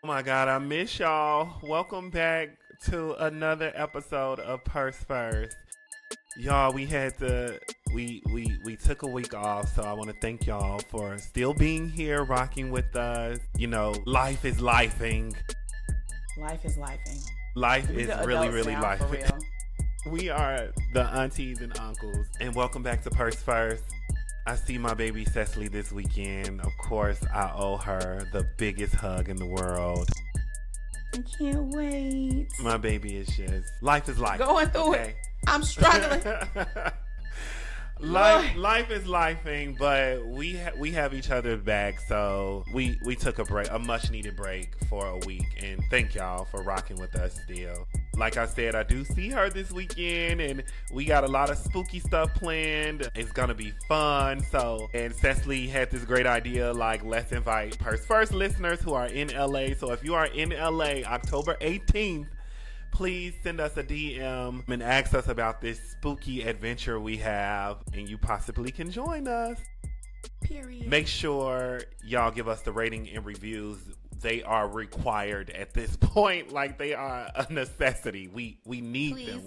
Oh my God, I miss y'all. Welcome back to another episode of Purse First. Y'all, we took a week off, so I want to thank y'all for still being here, rocking with us. Life is lifing. Life is lifing. Life We is the really, adults really now, for lifing. real. We are the aunties and uncles, and welcome back to Purse First. I see my baby Sesali this weekend. Of course, I owe her the biggest hug in the world. I can't wait. My baby is just life is life. Going through it. I'm struggling. Life is lifing, but we have each other's back. So we took a break, a much needed break for a week, and thank y'all for rocking with us still. Like I said, I do see her this weekend, and we got a lot of spooky stuff planned. It's gonna be fun. And Sesali had this great idea, like, let's invite Purse First listeners who are in LA. So if you are in LA, October 18th, please send us a DM and ask us about this spooky adventure we have, and you possibly can join us. Period. Make sure y'all give us the rating and reviews. They are required at this point. Like, they are a necessity. We need Please. them.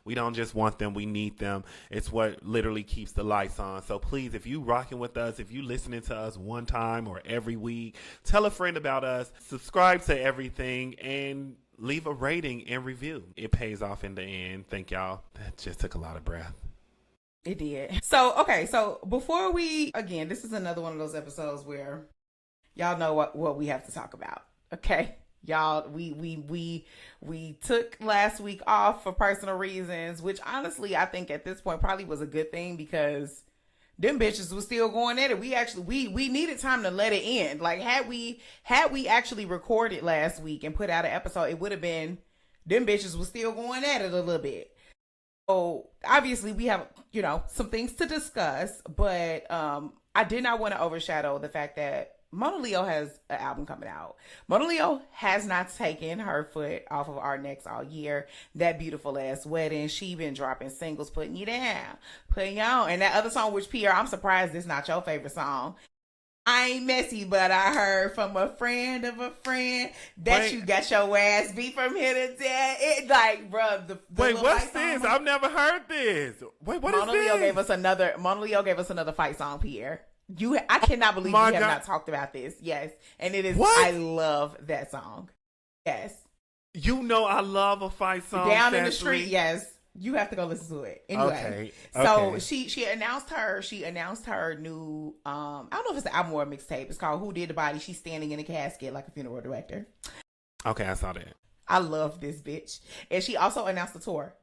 We don't just want them. We need them. It's what literally keeps the lights on. So please, if you rocking with us, if you listening to us one time or every week, tell a friend about us. Subscribe to everything and leave a rating and review. It pays off in the end. Thank y'all. That just took a lot of breath. It did. So before again, this is another one of those episodes where y'all know what we have to talk about. Okay. Y'all, we took last week off for personal reasons, which honestly I think at this point probably was a good thing because them bitches was still going at it. We needed time to let it end. Like had we actually recorded last week and put out an episode, it would have been them bitches was still going at it a little bit. So obviously we have, some things to discuss, but I did not want to overshadow the fact that Mona Leo has an album coming out. Mona Leo has not taken her foot off of our necks all year. That beautiful ass wedding. She been dropping singles, putting you down, putting you on. And that other song, which Pierre, I'm surprised it's not your favorite song. I ain't messy, but I heard from a friend of a friend that you got your ass beat from here to there. It like, bruh, the Wait, what's fight this? song- I've never heard this. Wait, what Mona is Leo this? Mona Leo gave us another fight song, Pierre. I cannot believe we have not talked about this. Yes. And it is, What? I love that song. Yes. I love a fight song. Down in the Sesali. street. Yes. You have to go listen to it. Anyway. Okay. So she announced her new, I don't know if it's an album or a mixtape. It's called Who Did the Body. She's standing in a casket like a funeral director. Okay, I saw that. I love this bitch. And she also announced the tour.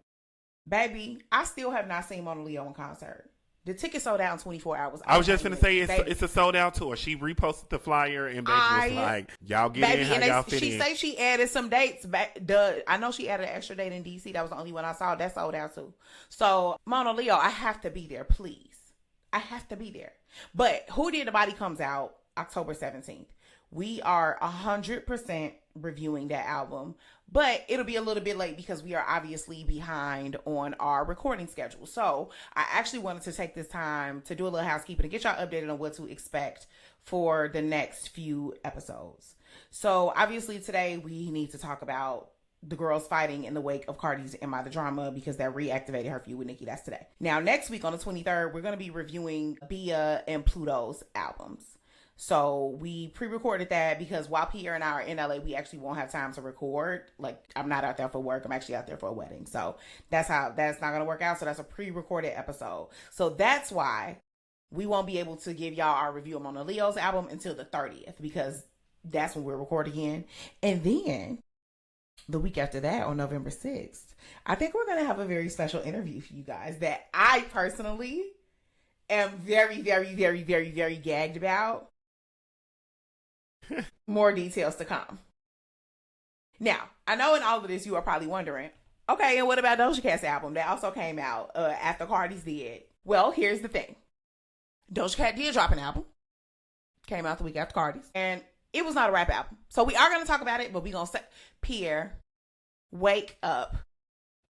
Baby, I still have not seen Mona Leo in concert. The ticket sold out in 24 hours. I was just going to say it's a sold out tour. She reposted the flyer and baby was like, y'all get in how y'all fit in. She say she added some dates. I know she added an extra date in DC. That was the only one I saw. That sold out too. So Mona Leo, I have to be there, please. I have to be there. But Who Did the Body comes out October 17th. We are 100% reviewing that album, but it'll be a little bit late because we are obviously behind on our recording schedule. So I actually wanted to take this time to do a little housekeeping and get y'all updated on what to expect for the next few episodes. So obviously today we need to talk about the girls fighting in the wake of Cardi's Am I the Drama because that reactivated her feud with Nicki. That's today. Now next week on the 23rd, we're going to be reviewing Bia and Pluto's albums. So we pre-recorded that because while Pierre and I are in LA, we actually won't have time to record. Like, I'm not out there for work. I'm actually out there for a wedding. So that's not going to work out. So that's a pre-recorded episode. So that's why we won't be able to give y'all our review of Mona Leo's album until the 30th because that's when we're recording in. And then the week after that on November 6th, I think we're going to have a very special interview for you guys that I personally am very, very, very, very, very gagged about. More details to come. Now, I know in all of this you are probably wondering, okay, and what about Doja Cat's album that also came out after Cardi's did? Well, here's the thing. Doja Cat did drop an album. Came out the week after Cardi's. And it was not a rap album. So we are going to talk about it, but we're going to say, Pierre, wake up.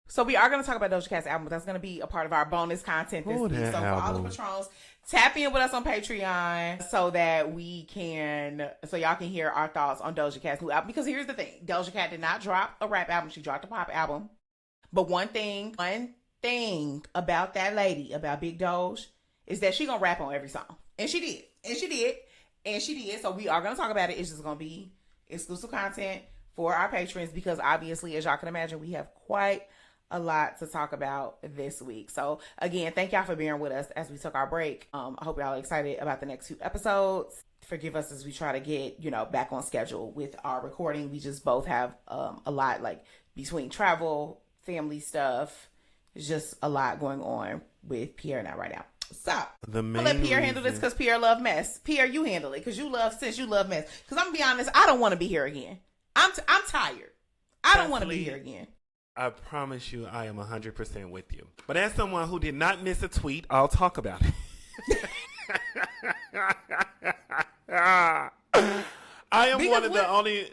So we are going to talk about Doja Cat's album, but that's going to be a part of our bonus content this week. So for all the patrons, tap in with us on Patreon so that y'all can hear our thoughts on Doja Cat's new album. Because here's the thing. Doja Cat did not drop a rap album. She dropped a pop album. But one thing about that lady, about Big Doge, is that she going to rap on every song. And she did. So we are going to talk about it. It's just going to be exclusive content for our patrons because obviously, as y'all can imagine, we have quite a lot to talk about this week. So again, thank y'all for bearing with us as we took our break. I hope y'all are excited about the next few episodes. Forgive us as we try to get, back on schedule with our recording. We just both have a lot, like between travel, family stuff. It's just a lot going on with Pierre and I right now. Stop. I'll let Pierre handle this because Pierre love mess. Pierre, you handle it because you love mess. Because I'm gonna be honest, I don't want to be here again. I'm tired. I don't want to be here again. I promise you I am 100% with you. But as someone who did not miss a tweet, I'll talk about it. I am because one of the only...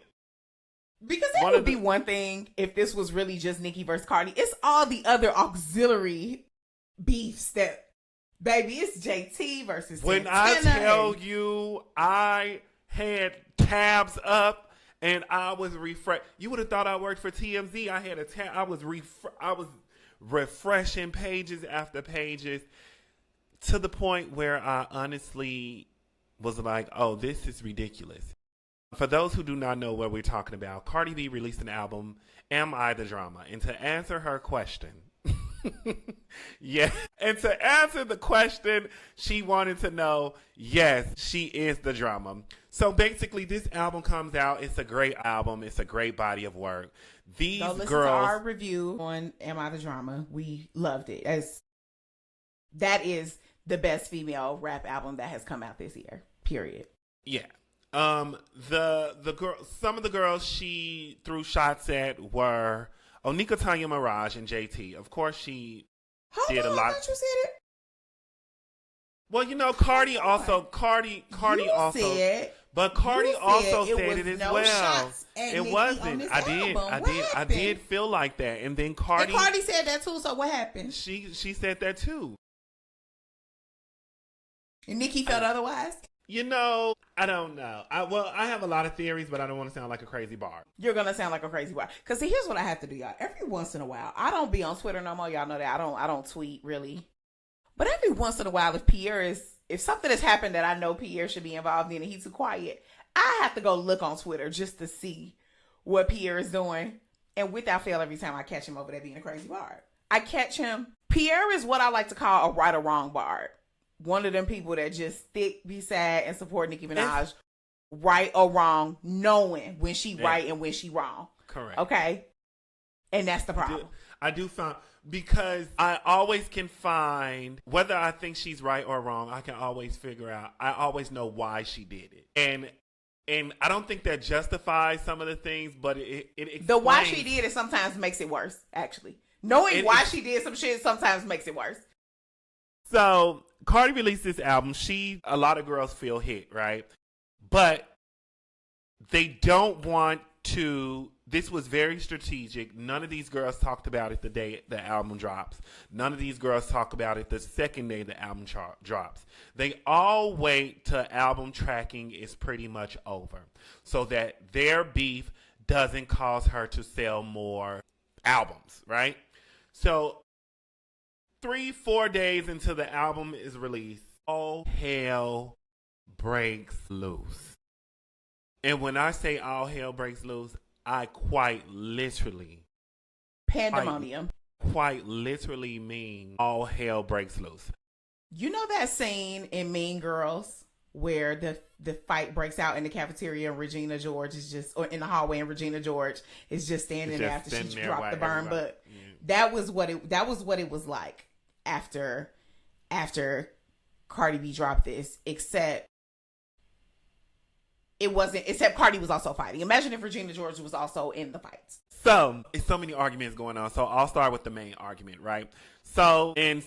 Because it would be one thing if this was really just Nicki versus Cardi. It's all the other auxiliary beefs that, baby, it's JT versus When Santana. I tell you I had tabs up, and I was you would have thought I worked for TMZ. I had a tab. I was refreshing pages after pages to the point where I honestly was like, "Oh, this is ridiculous." For those who do not know what we're talking about, Cardi B released an album, "Am I the Drama?" And to answer her question, yeah, and to answer the question, she wanted to know, yes, she is the drama. So basically, this album comes out. It's a great album. It's a great body of work. These Go listen girls, to our review on "Am I the Drama?" We loved it. That is the best female rap album that has come out this year. Period. Yeah. The girl, some of the girls she threw shots at were Onika, Tanya, Mirage, and JT. Of course, she did a lot. I thought you said it. Well, Cardi also said it as well. It wasn't. I did feel like that, and then Cardi said that too. So what happened? She said that too. And Nicki felt otherwise. I don't know. I have a lot of theories, but I don't want to sound like a crazy bar. You're gonna sound like a crazy bar. Cause see, here's what I have to do, y'all. Every once in a while, I don't be on Twitter no more. Y'all know that I don't tweet really. But every once in a while, if something has happened that I know Pierre should be involved in and he's too quiet, I have to go look on Twitter just to see what Pierre is doing. And without fail, every time I catch him over there being a crazy bard, I catch him. Pierre is what I like to call a right or wrong bard. One of them people that just stick beside and support Nicki Minaj, right or wrong, knowing when she right and when she wrong. Correct. Okay? And that's the problem. I do find, because I always can find, whether I think she's right or wrong, I can always figure out, I always know why she did it. And I don't think that justifies some of the things, but it explains. The why she did it sometimes makes it worse, actually. Knowing why she did some shit sometimes makes it worse. So, Cardi released this album. A lot of girls feel hit, right? But they don't want to. This was very strategic. None of these girls talked about it the day the album drops. None of these girls talk about it the second day the album drops. They all wait till album tracking is pretty much over so that their beef doesn't cause her to sell more albums, right? So 3-4 days into the album is released, all hell breaks loose. And when I say all hell breaks loose, I quite literally Pandemonium. Quite literally mean all hell breaks loose. You know that scene in Mean Girls where the fight breaks out in the cafeteria and Regina George is just, or in the hallway and Regina George is just standing there after she dropped the burn. But that was what it was like after Cardi B dropped this, except Cardi was also fighting. Imagine if Regina George was also in the fights. So, it's so many arguments going on. So, I'll start with the main argument, right? So, and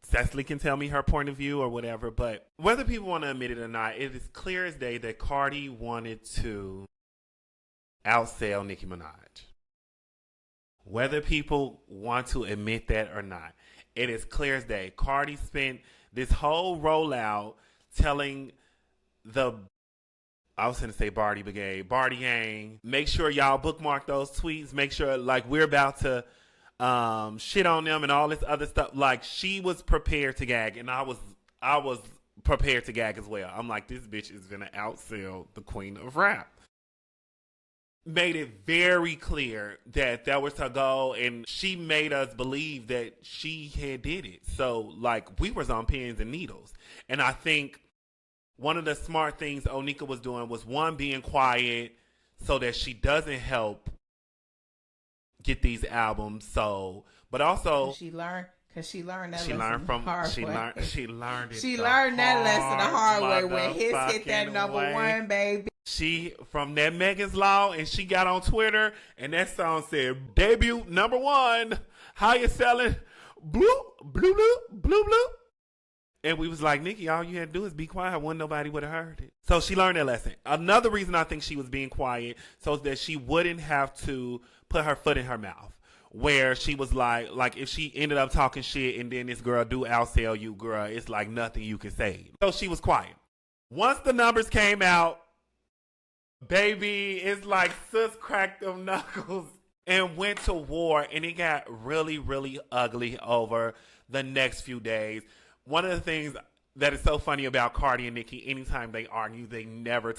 Sesali can tell me her point of view or whatever, but whether people want to admit it or not, it is clear as day that Cardi wanted to outsell Nicki Minaj. Whether people want to admit that or not, it is clear as day. Cardi spent this whole rollout telling I was going to say Barty Brigade, Barty Gang, make sure y'all bookmark those tweets. Make sure, like, we're about to shit on them and all this other stuff. Like, she was prepared to gag, and I was prepared to gag as well. I'm like, this bitch is going to outsell the queen of rap. Made it very clear that was her goal, and she made us believe that she had did it. So, like, we was on pins and needles. And I think one of the smart things Onika was doing was, one, being quiet so that she doesn't help get these albums sold, but also she learned that she learned that lesson the hard way when his hit that number one, baby. She from that Megan's Law, and she got on Twitter, and that song said debut number one. How you selling? Blue, blue, blue, blue, blue. And we was like, Nicki, all you had to do is be quiet. Nobody would have heard it. So she learned that lesson. Another reason I think she was being quiet, so that she wouldn't have to put her foot in her mouth. Where she was like if she ended up talking shit and then this girl do outsell you, girl, it's like nothing you can say. So she was quiet. Once the numbers came out, baby, it's like sis cracked them knuckles and went to war, and it got really, really ugly over the next few days. One of the things that is so funny about Cardi and Nicki, anytime they argue, they never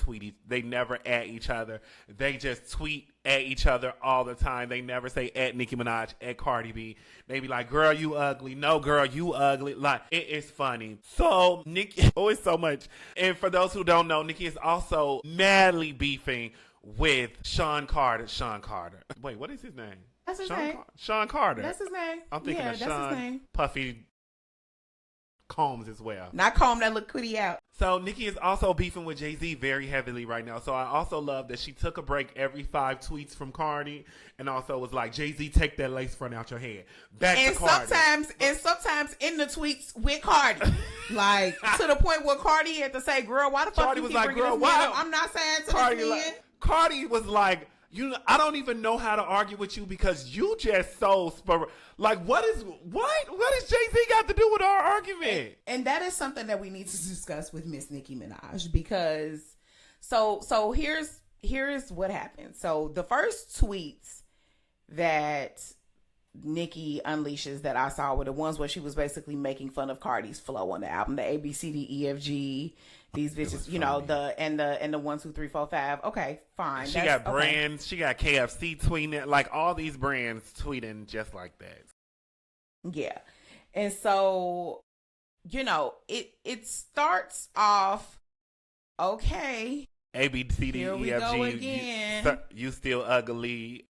they never at each other. They just tweet at each other all the time. They never say at Nicki Minaj, at Cardi B. They be like, girl, you ugly. No, girl, you ugly. Like, it is funny. So, Nicki, always so much. And for those who don't know, Nicki is also madly beefing with Sean Carter. Wait, what is his name? That's his name. Sean Carter. That's his name. I'm thinking of Sean Puffy Combs as well. Not comb that liquidity out. So Nicki is also beefing with Jay-Z very heavily right now. So I also love that she took a break every 5 tweets from Cardi, and also was like, Jay-Z, take that lace front out your head. Back to Cardi. Sometimes in the tweets with Cardi, like to the point where Cardi had to say, "Girl, why the fuck Cardi you was keep like, bringing girl, this man why? up? I'm not saying to Cardi, this man." Cardi was like, I don't even know how to argue with you because you just so like, what is Jay-Z got to do with our argument? And that is something that we need to discuss with Miss Nicki Minaj, because so here's what happened. So the first tweets that Nicki unleashes that I saw were the ones where she was basically making fun of Cardi's flow on the album, the ABCDEFG, these bitches, you know, the 1 2 3 4 5. Okay, fine. She got brands. Okay. She got KFC tweeting it, like all these brands tweeting just like that. Yeah, and so you know, it starts off okay. ABCDEFG. Here we go again. You still ugly.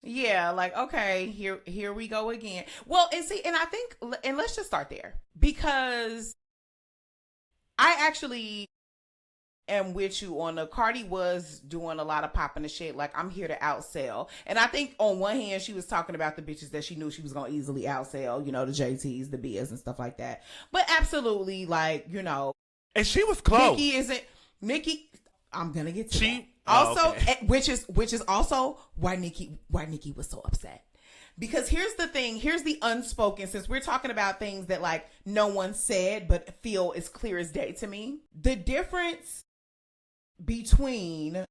Yeah, like, okay, here we go again. Well, and I think, and let's just start there, because I actually am with you on the Cardi was doing a lot of popping the shit, like, I'm here to outsell. And I think on one hand, she was talking about the bitches that she knew she was going to easily outsell, you know, the JTs, the Bias and stuff like that. But absolutely, like, you know. And she was close. Nicki, I'm going to get to that. Also, okay. which is also why Nicki was so upset. Because here's the thing, here's the unspoken, since we're talking about things that like no one said but feel as clear as day to me. The difference between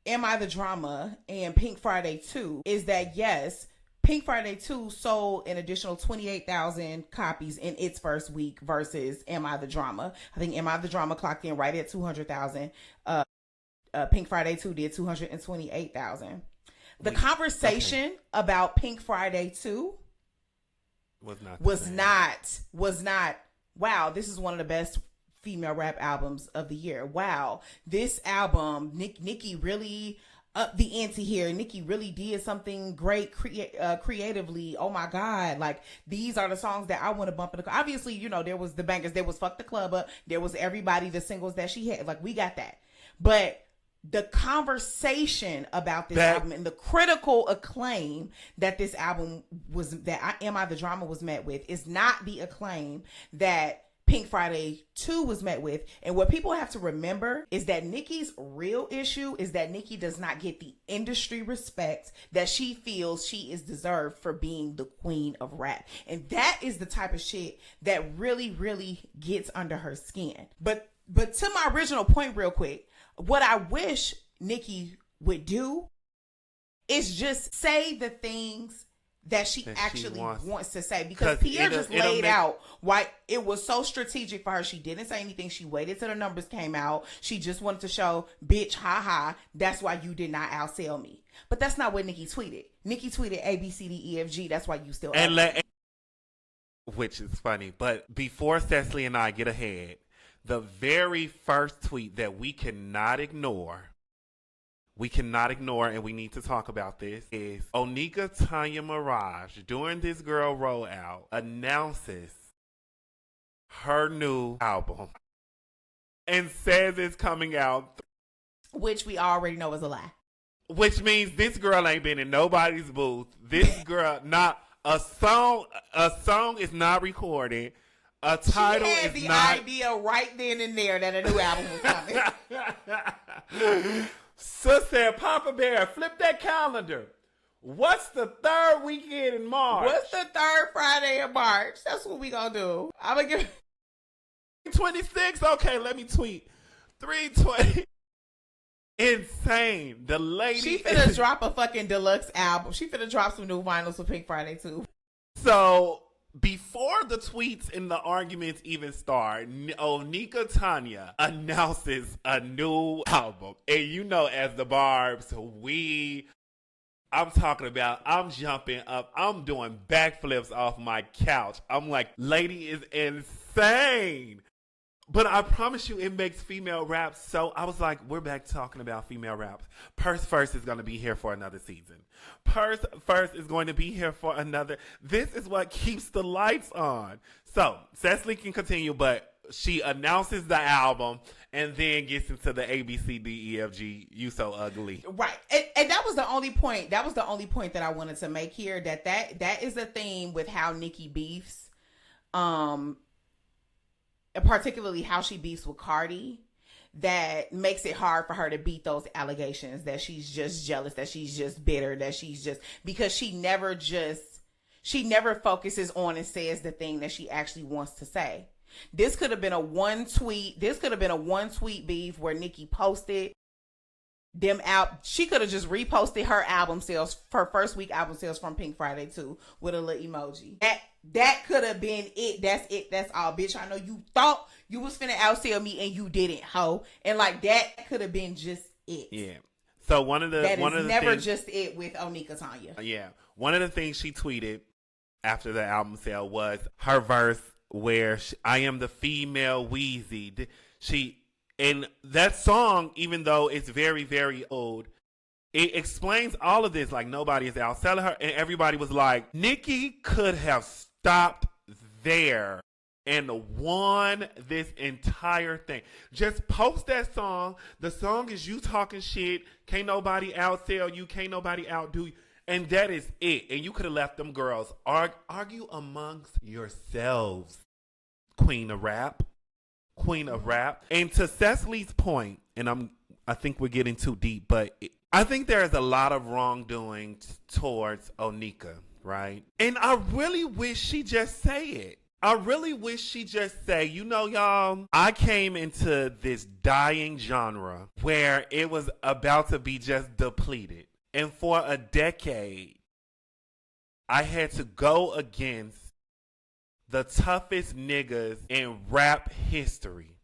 Am I the Drama and Pink Friday 2 is that, yes, Pink Friday 2 sold an additional 28,000 copies in its first week versus Am I the Drama. I think Am I the Drama clocked in right at 200,000. Pink Friday 2 did 228,000. The conversation about Pink Friday 2 was not, wow, this is one of the best female rap albums of the year. Wow, this album, Nicki really upped the ante here. Nicki really did something great creatively. Oh my God, like, these are the songs that I want to bump in the car. Obviously, you know, there was the bangers, there was Fuck the Club Up, there was Everybody, the singles that she had, like, we got that. But the conversation about this album and the critical acclaim that this album was, that Am I the Drama was met with, is not the acclaim that Pink Friday 2 was met with. And what people have to remember is that Nicki's real issue is that Nicki does not get the industry respect that she feels she is deserved for being the queen of rap. And that is the type of shit that really, really gets under her skin. But to my original point real quick, what I wish Nicki would do is just say the things that she actually wants to say, because Pierre just laid out why it was so strategic for her. She didn't say anything. She waited till the numbers came out. She just wanted to show, bitch, haha, that's why you did not outsell me. But that's not what Nicki tweeted. Nicki tweeted A, B, C, D, E, F, G. That's why you still which is funny. But before Sesali and I get ahead, the very first tweet that we cannot ignore, and we need to talk about this, is Onika Tanya Mirage, during this girl rollout, announces her new album and says it's coming out. Which we already know is a lie. Which means this girl ain't been in nobody's booth. This girl, not a song is not recorded. A title she had is the not... idea right then and there that a new album was coming. Sis said, Papa Bear, flip that calendar. What's the third weekend in March? What's the third Friday in March? That's what we gonna do. I'm gonna give 26. Okay, let me tweet. 320. Insane. The lady. She finna drop a fucking deluxe album. She finna drop some new vinyls for Pink Friday too. So before the tweets and the arguments even start, Onika Tanya announces a new album. And you know, as the Barbs, I'm talking about, I'm jumping up. I'm doing backflips off my couch. I'm like, lady is insane. But I promise you, it makes female rap so... I was like, we're back talking about female rap. Purse First is going to be here for another season. Purse First is going to be here for another... This is what keeps the lights on. So, Sesali can continue, but she announces the album and then gets into the A, B, C, D, E, F, G. You so ugly. Right. And that was the only point. That was the only point that I wanted to make here. That is a theme with how Nicki beefs. Particularly how she beefs with Cardi, that makes it hard for her to beat those allegations that she's just jealous, that she's just bitter, that she's just, because she never focuses on and says the thing that she actually wants to say. This could have been a one tweet beef where Nicki posted them out. She could have just reposted her album sales, her first week album sales from Pink Friday 2 with a little emoji. That could have been it. That's it. That's all, bitch. I know you thought you was finna outsell me and you didn't, ho. And like that could have been just it. Yeah. So one of the never things, just it with Onika Tanya. Yeah. One of the things she tweeted after the album sale was her verse where I am the female Wheezy. And that song, even though it's very, very old, it explains all of this. Like, nobody is outselling her. And everybody was like, Nicki could have stopped there and won this entire thing. Just post that song. The song is you talking shit. Can't nobody outsell you. Can't nobody outdo you. And that is it. And you could have left them girls argue amongst yourselves. Queen of rap. And to Sesali's point, and I think we're getting too deep, but I think there is a lot of wrongdoing towards Onika, right? And I really wish she just say it. I really wish she just say, you know, y'all, I came into this dying genre where it was about to be just depleted. And for a decade, I had to go against the toughest niggas in rap history.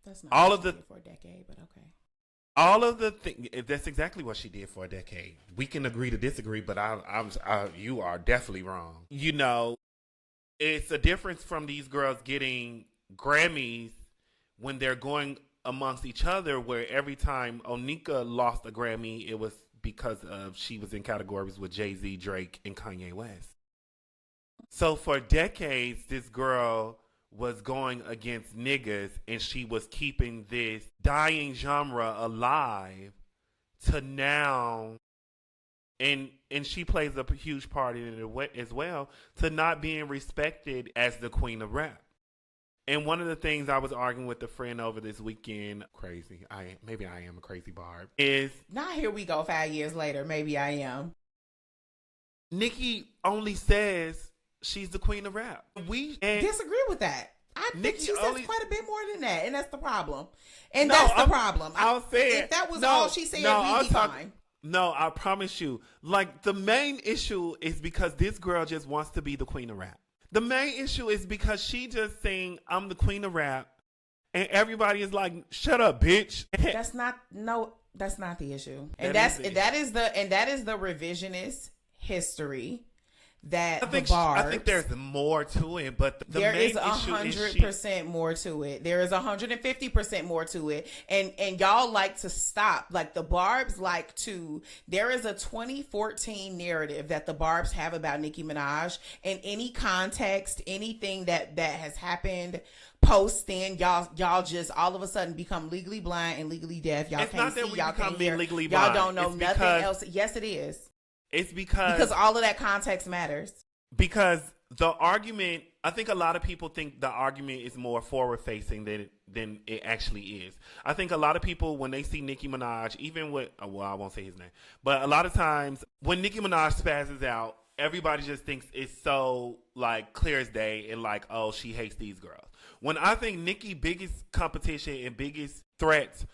That's not all of the for a decade, but okay. All of the things. That's exactly what she did for a decade. We can agree to disagree, but you are definitely wrong. You know, it's a difference from these girls getting Grammys when they're going amongst each other, where every time Onika lost a Grammy, it was because of she was in categories with Jay-Z, Drake, and Kanye West. So for decades, this girl was going against niggas and she was keeping this dying genre alive to now, and she plays a huge part in it as well, to not being respected as the queen of rap. And one of the things I was arguing with a friend over this weekend, crazy, maybe I am a crazy Barb, is... Now here we go 5 years later, maybe I am. Nicki only says she's the queen of rap. We disagree with that. I think she says quite a bit more than that, and that's the problem. And no, that's the problem. I'll say if that was all she said, we'd be fine. No, I promise you. Like, the main issue is because this girl just wants to be the queen of rap. The main issue is because she just saying, I'm the queen of rap, and everybody is like, shut up, bitch. That's not the issue. And that is the revisionist history that I think there's more to it, but there is 100% more to it. There is 150% more to it, and y'all like to stop. Like the Barbs like to. There is a 2014 narrative that the Barbs have about Nicki Minaj, and any context, anything that has happened post then, y'all just all of a sudden become legally blind and legally deaf. Y'all can't see. Y'all can't hear. Y'all don't know nothing else. Yes, it is. It's because all of that context matters. Because the argument, I think a lot of people think the argument is more forward facing than it actually is. I think a lot of people, when they see Nicki Minaj, even with, well, I won't say his name, but a lot of times when Nicki Minaj spazzes out, everybody just thinks it's so like clear as day and like, oh, she hates these girls. When I think Nicki's biggest competition and biggest threats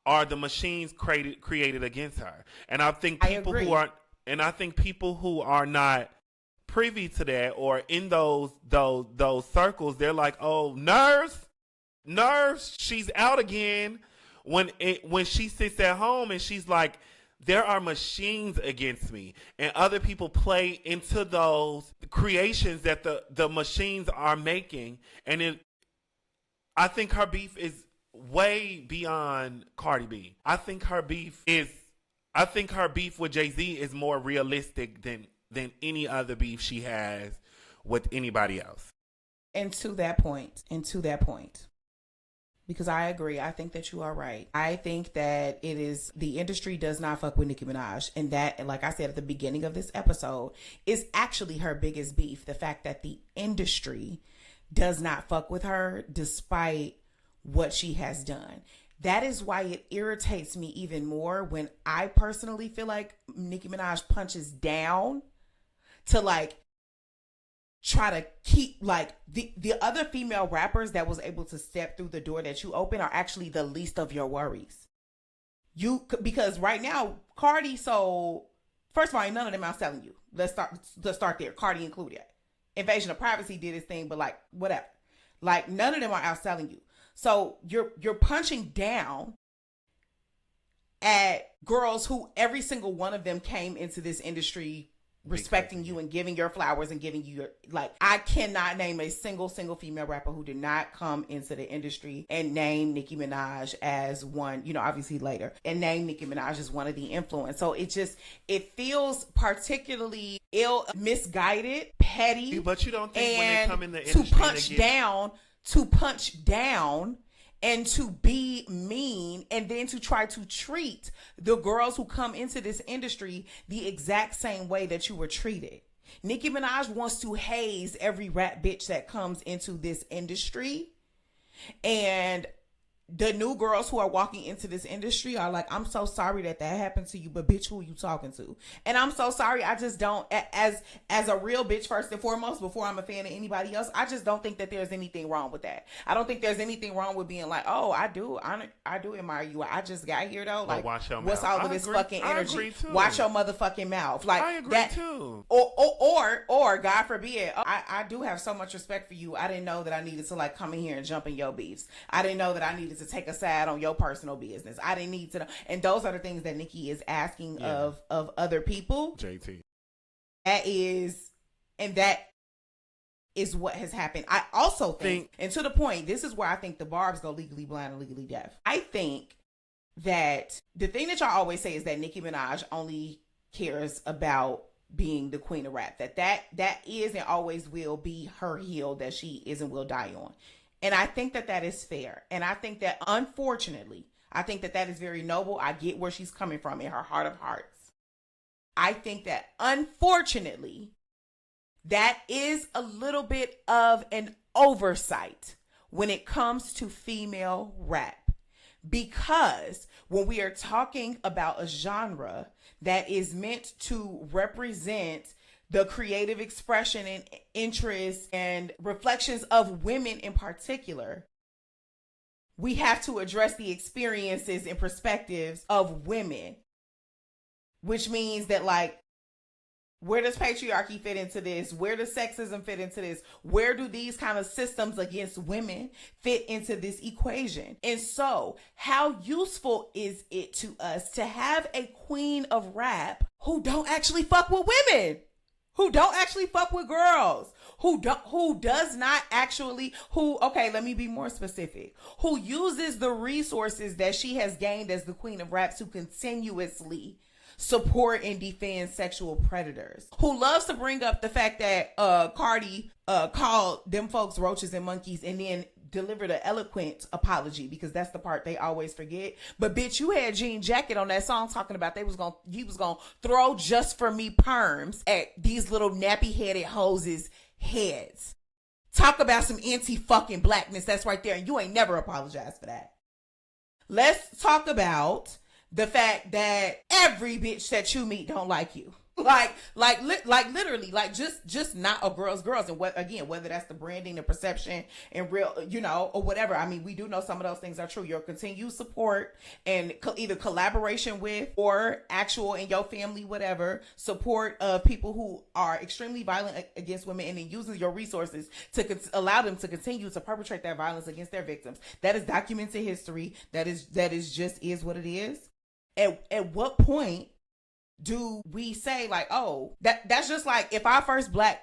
are the machines created against her. And I think people who are not privy to that or in those circles, they're like, oh, nerves, she's out again. When she sits at home and she's like, there are machines against me, and other people play into those creations that the machines are making, and I think her beef is way beyond Cardi B. I think her beef with Jay-Z is more realistic than any other beef she has with anybody else. And to that point, because I agree, I think that you are right. I think that the industry does not fuck with Nicki Minaj. And that, like I said at the beginning of this episode, is actually her biggest beef. The fact that the industry does not fuck with her despite what she has done. That is why it irritates me even more when I personally feel like Nicki Minaj punches down to like try to keep like the other female rappers that was able to step through the door that you open are actually the least of your worries. Because right now Cardi, so first of all, ain't none of them outselling you. Let's start there. Cardi included. Invasion of Privacy did his thing, but like whatever. Like none of them are outselling you. So you're punching down at girls who every single one of them came into this industry respecting you and giving your flowers and giving you your, like, I cannot name a single female rapper who did not come into the industry and name Nicki Minaj as one, obviously later, and name Nicki Minaj as one of the influence. So it feels particularly misguided, petty. But you don't think when they come in the industry to punch down and to be mean and then to try to treat the girls who come into this industry the exact same way that you were treated. Nicki Minaj wants to haze every rap bitch that comes into this industry. And the new girls who are walking into this industry are like, I'm so sorry that happened to you, but bitch, who are you talking to? And I'm so sorry. I just don't, as a real bitch, first and foremost, before I'm a fan of anybody else, I just don't think that there's anything wrong with that. I don't think there's anything wrong with being like, oh, I do admire you. I just got here though. Like, watch your what's mouth. all of this fucking energy? I agree too. Watch your motherfucking mouth. Like, I agree too. Or God forbid, I do have so much respect for you. I didn't know that I needed to like come in here and jump in your beefs. I didn't know that I needed to take a side on your personal business. I didn't need to know. And those are the things that Nicki is asking of other people. JT. That is what has happened. I also think, and to the point, this is where I think the Barbs go legally blind and legally deaf. I think that the thing that y'all always say is that Nicki Minaj only cares about being the queen of rap. That is and always will be her hill that she is and will die on. And I think that is fair. And I think that, unfortunately, that is very noble. I get where she's coming from in her heart of hearts. I think that, unfortunately, that is a little bit of an oversight when it comes to female rap. Because when we are talking about a genre that is meant to represent the creative expression and interests and reflections of women in particular, we have to address the experiences and perspectives of women, which means that, like, where does patriarchy fit into this? Where does sexism fit into this? Where do these kind of systems against women fit into this equation? And so, how useful is it to us to have a queen of rap who don't actually fuck with women? Who don't actually fuck with girls? Okay, let me be more specific. Who uses the resources that she has gained as the queen of rap to continuously support and defend sexual predators. Who loves to bring up the fact that Cardi called them folks roaches and monkeys and then delivered an eloquent apology, because that's the part they always forget. But bitch, you had Jean Jacket on that song talking about he was gonna throw just for me perms at these little nappy headed hoses' heads. Talk about some anti-fucking blackness. That's right there. And you ain't never apologized for that. Let's talk about the fact that every bitch that you meet don't like you. Like literally, like just not a girls. And whether that's the branding, the perception, and real, or whatever. I mean, we do know some of those things are true. Your continued support and either collaboration with or actual in your family, whatever, support of people who are extremely violent against women, and then using your resources to allow them to continue to perpetrate that violence against their victims. That is documented history. That is just what it is. At what point do we say, like, oh, that's just like if our first black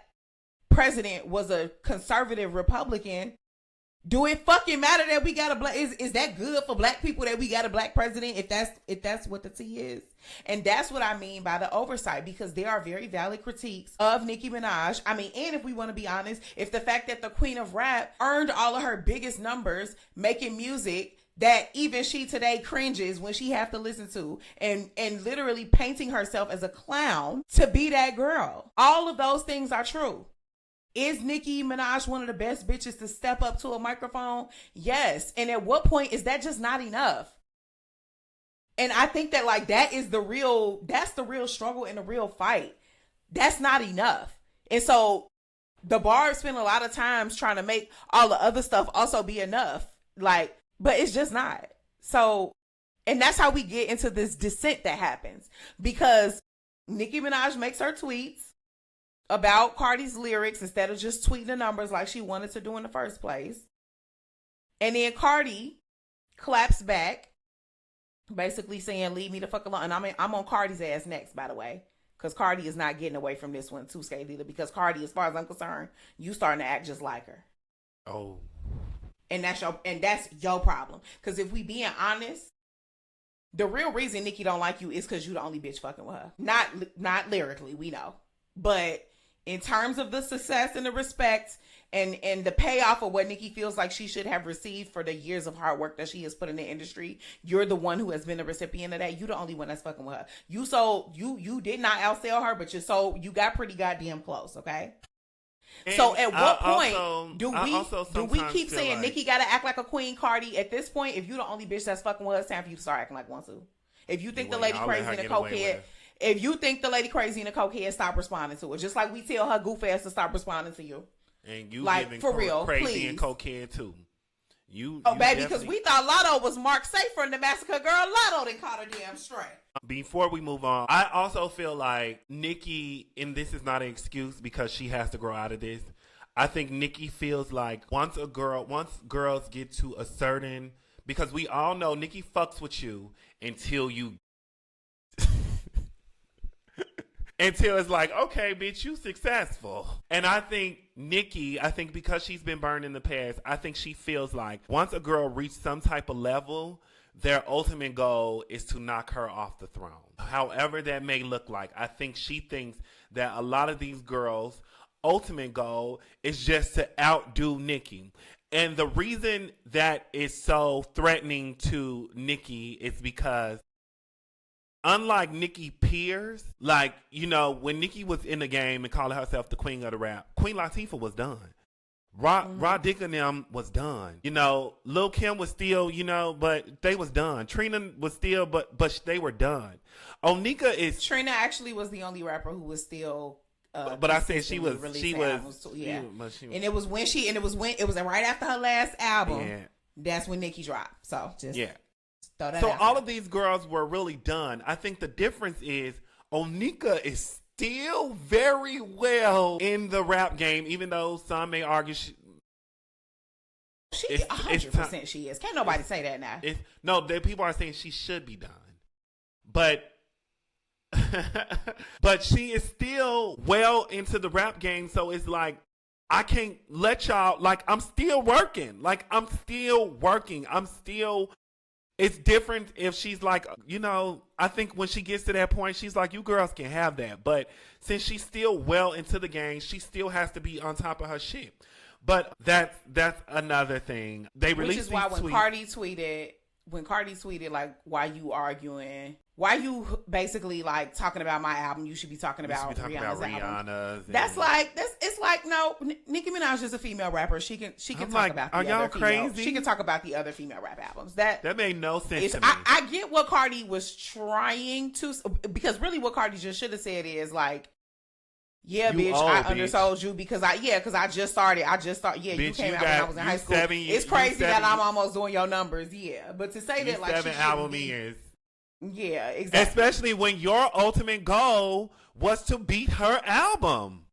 president was a conservative Republican, do it fucking matter that we got a black, is that good for black people that we got a black president if that's what the tea is? And that's what I mean by the oversight, because there are very valid critiques of Nicki Minaj. I mean, and if we want to be honest, if the fact that the queen of rap earned all of her biggest numbers making music that even she today cringes when she have to listen to, and literally painting herself as a clown to be that girl. All of those things are true. Is Nicki Minaj one of the best bitches to step up to a microphone? Yes. And at what point is that just not enough? And I think that, like, that's the real struggle and the real fight. That's not enough. And so the bars spend a lot of times trying to make all the other stuff also be enough. Like, but it's just not. So, and that's how we get into this dissent that happens, because Nicki Minaj makes her tweets about Cardi's lyrics instead of just tweeting the numbers like she wanted to do in the first place. And then Cardi claps back, basically saying, leave me the fuck alone. And I'm on Cardi's ass next, by the way, because Cardi is not getting away from this one too, Skate Dealer, because Cardi, as far as I'm concerned, you starting to act just like her. Oh. And that's your problem. Because if we being honest, the real reason Nicki don't like you is because you the only bitch fucking with her. Not lyrically, we know. But in terms of the success and the respect and the payoff of what Nicki feels like she should have received for the years of hard work that she has put in the industry, you're the one who has been the recipient of that. You the only one that's fucking with her. You did not outsell her, but you got pretty goddamn close, okay? And so at what point do we keep saying like Nicki gotta act like a queen? Cardi, at this point, if you the only bitch that's fucking with her, it's time for you to start acting like one too. If you think the lady crazy and a cokehead, stop responding to it. Just like we tell her goof ass to stop responding to you. And you like, giving for real, crazy please. And cokehead too. You baby, because we thought Latto was Mark Safer in the massacre. Girl, Latto done caught her damn straight. Before we move on, I also feel like Nicki, and this is not an excuse because she has to grow out of this. I think Nicki feels like once girls get to a certain, because we all know Nicki fucks with you until you until it's like, okay, bitch, you successful. And I think Nicki, because she's been burned in the past, I think she feels like once a girl reaches some type of level, their ultimate goal is to knock her off the throne. However that may look like, I think she thinks that a lot of these girls' ultimate goal is just to outdo Nicki. And the reason that is so threatening to Nicki is because unlike Nicki peers, when Nicki was in the game and calling herself the queen of the rap, Queen Latifah was done. Rod Dick and them was done. You know, Lil Kim was still, you know, but they was done. Trina was still, but they were done. Onika is Trina actually was the only rapper who was still. But I said she was, yeah. And it was right after her last album. Yeah. That's when Nicki dropped. So just throw that out all of these girls were really done. I think the difference is Onika is still very well in the rap game, even though some may argue she 100% she is. Can't nobody say that now. No, people are saying she should be done, but but she is still well into the rap game. So it's like I can't let y'all. Like I'm still working. It's different if she's like, you know, I think when she gets to that point, she's like, you girls can have that. But since she's still well into the game, she still has to be on top of her shit. But that's another thing. They released Which is why when Cardi tweeted, like, why you arguing? Why you basically like talking about my album? You should be talking about Rihanna's album. It's like no, Nicki Minaj is a female rapper. She can talk about the other crazy? She can talk about the other female rap albums. That made no sense to me. I get what Cardi was trying to, because really what Cardi just should have said is like, yeah, you bitch, I undersold you because I just started. Yeah, bitch, you came out when I was in high school. It's crazy that I'm almost doing your numbers. Yeah, but to say that like 7 album years. Yeah, exactly. Especially when your ultimate goal was to beat her album.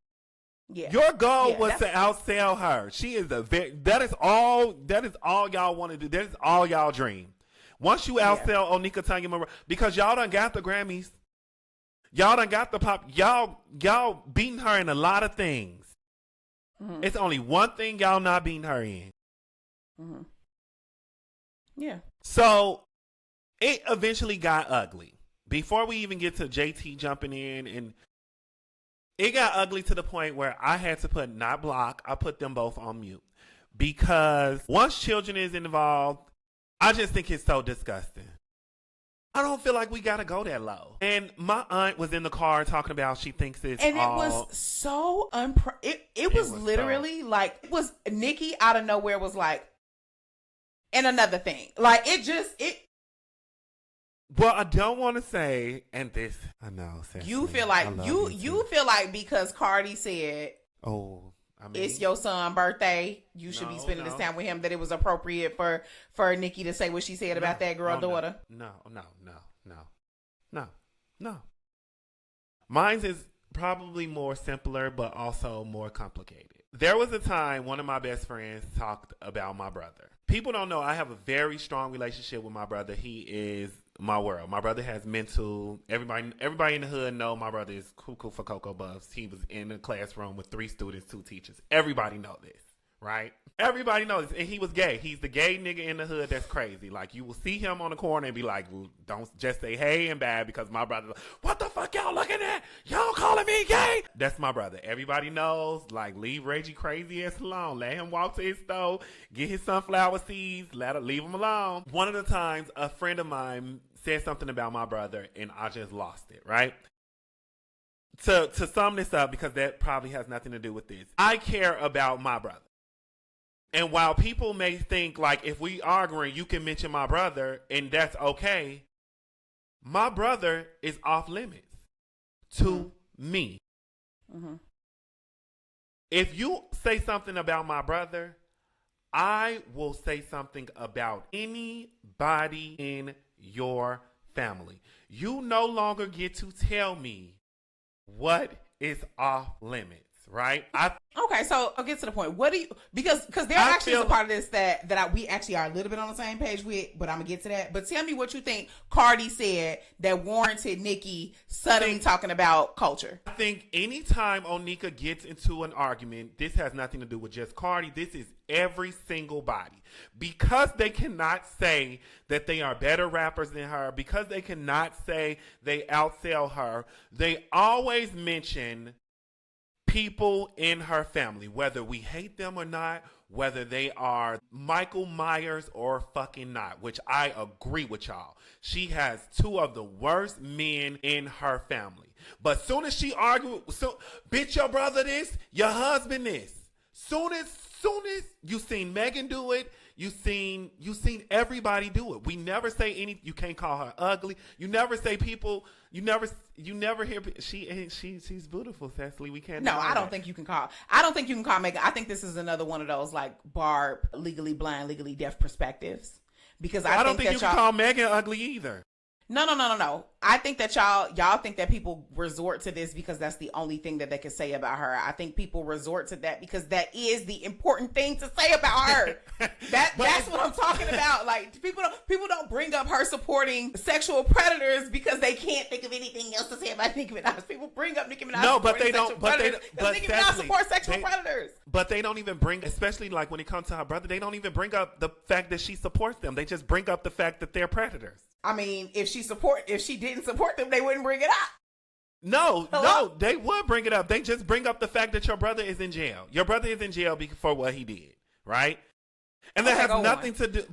Yeah. Your goal was to outsell her. She is that is all y'all want to do. That is all y'all dream. Once you outsell Onika Tanya, because y'all done got the Grammys. Y'all done got the pop. Y'all beating her in a lot of things. Mm-hmm. It's only one thing y'all not beating her in. Mm-hmm. Yeah. So it eventually got ugly. Before we even get to JT jumping in, and it got ugly to the point where I had to put not block. I put them both on mute because once children is involved, I just think it's so disgusting. I don't feel like we gotta go that low. And my aunt was in the car talking about she thinks it's and all... it was so it was literally so... like it was Nicki out of nowhere was like, and another thing like it. Well, I don't want to say, and this I know. You feel like you feel like because Cardi said, "Oh, I mean, it's your son's birthday. You should be spending this time with him." That it was appropriate for Nicki to say what she said about that girl daughter. No. Mine's is probably more simpler, but also more complicated. There was a time one of my best friends talked about my brother. People don't know I have a very strong relationship with my brother. He is my world. My brother has mental. Everybody in the hood know my brother is cuckoo for Cocoa Puffs. He was in the classroom with 3 students, 2 teachers. Everybody know this, right? Everybody knows this. And he was gay. He's the gay nigga in the hood that's crazy. Like, you will see him on the corner and be like, don't just say hey and bad because my brother's like, what the fuck y'all looking at? Y'all calling me gay? That's my brother. Everybody knows, like, leave Reggie crazy ass alone. Let him walk to his stove, get his sunflower seeds, leave him alone. One of the times, a friend of mine said something about my brother and I just lost it, right? To sum this up, because that probably has nothing to do with this, I care about my brother. And while people may think, like, if we arguing, you can mention my brother, and that's okay, my brother is off limits to me. Mm-hmm. If you say something about my brother, I will say something about anybody in your family. You no longer get to tell me what is off limits. Right? Okay, so I'll get to the point. What do you, because there actually is a part of this that we actually are a little bit on the same page with, but I'm gonna get to that. But tell me what you think Cardi said that warranted Nicki suddenly talking about culture. I think anytime Onika gets into an argument, this has nothing to do with just Cardi. This is every single body. Because they cannot say that they are better rappers than her, because they cannot say they outsell her, they always mention people in her family, whether we hate them or not, whether they are Michael Myers or fucking not, which I agree with y'all. She has 2 of the worst men in her family. But soon as she argued, bitch, your brother this, your husband this. Soon soon as you seen Megan do it, you seen everybody do it. We never say you can't call her ugly. You never say people. You never hear she's beautiful, Cecily. We can't. No, I don't think you can call. I don't think you can call Megan. I think this is another one of those like Barb legally blind, legally deaf perspectives. Because I don't think you can call Megan ugly either. No. I think that y'all think that people resort to this because that's the only thing that they can say about her. I think people resort to that because that is the important thing to say about her. That's what I'm talking about. Like people don't bring up her supporting sexual predators because they can't think of anything else to say about Nicki Minaj. People bring up Nicki Minaj. No, but they don't. But Nicki Minaj supports sexual predators. But they don't even bring, especially like when it comes to her brother, they don't even bring up the fact that she supports them. They just bring up the fact that they're predators. I mean, if she didn't support them, they wouldn't bring it up. No, they would bring it up. They just bring up the fact that your brother is in jail. Your brother is in jail for what he did, right? And that has nothing to do.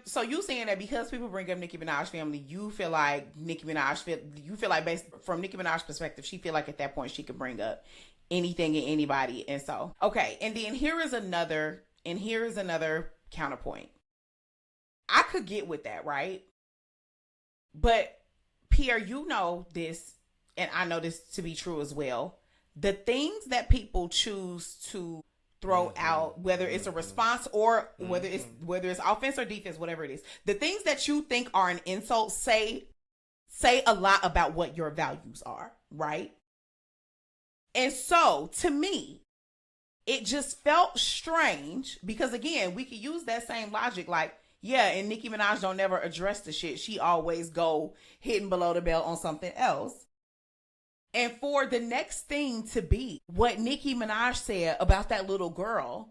So you saying that because people bring up Nicki Minaj family, you feel like based from Nicki Minaj's perspective, she feel like at that point she could bring up anything and anybody, and so okay. And then here is another counterpoint. I could get with that, right? But Pierre, you know this, and I know this to be true as well. The things that people choose to throw out, whether it's a response or whether it's offense or defense, whatever it is, the things that you think are an insult say a lot about what your values are, right? And so, to me, it just felt strange because, again, we could use that same logic, like, yeah, and Nicki Minaj don't never address the shit. She always go hitting below the belt on something else. And for the next thing to be what Nicki Minaj said about that little girl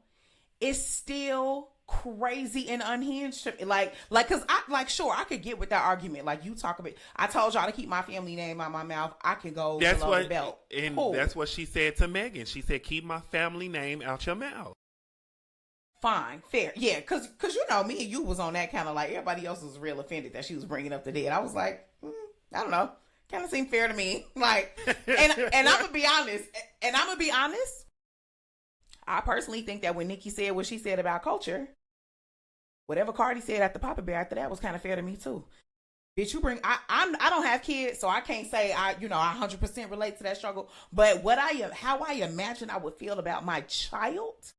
is still crazy and unhinged. Cause sure, I could get with that argument. Like you talk about, I told y'all to keep my family name out my mouth. I can go below the belt. And cool. That's what she said to Megan. She said, keep my family name out your mouth. Fine, fair. Yeah, cause you know, me and you was on that kind of like everybody else was real offended that she was bringing up the dead. I was like, I don't know. Kind of seemed fair to me. Like, and I'm gonna be honest. I personally think that when Nicki said what she said about culture, whatever Cardi said at the Papa Bear after that was kind of fair to me too. Bitch, you bring. I don't have kids, so I can't say I 100% relate to that struggle. But how I imagine I would feel about my child,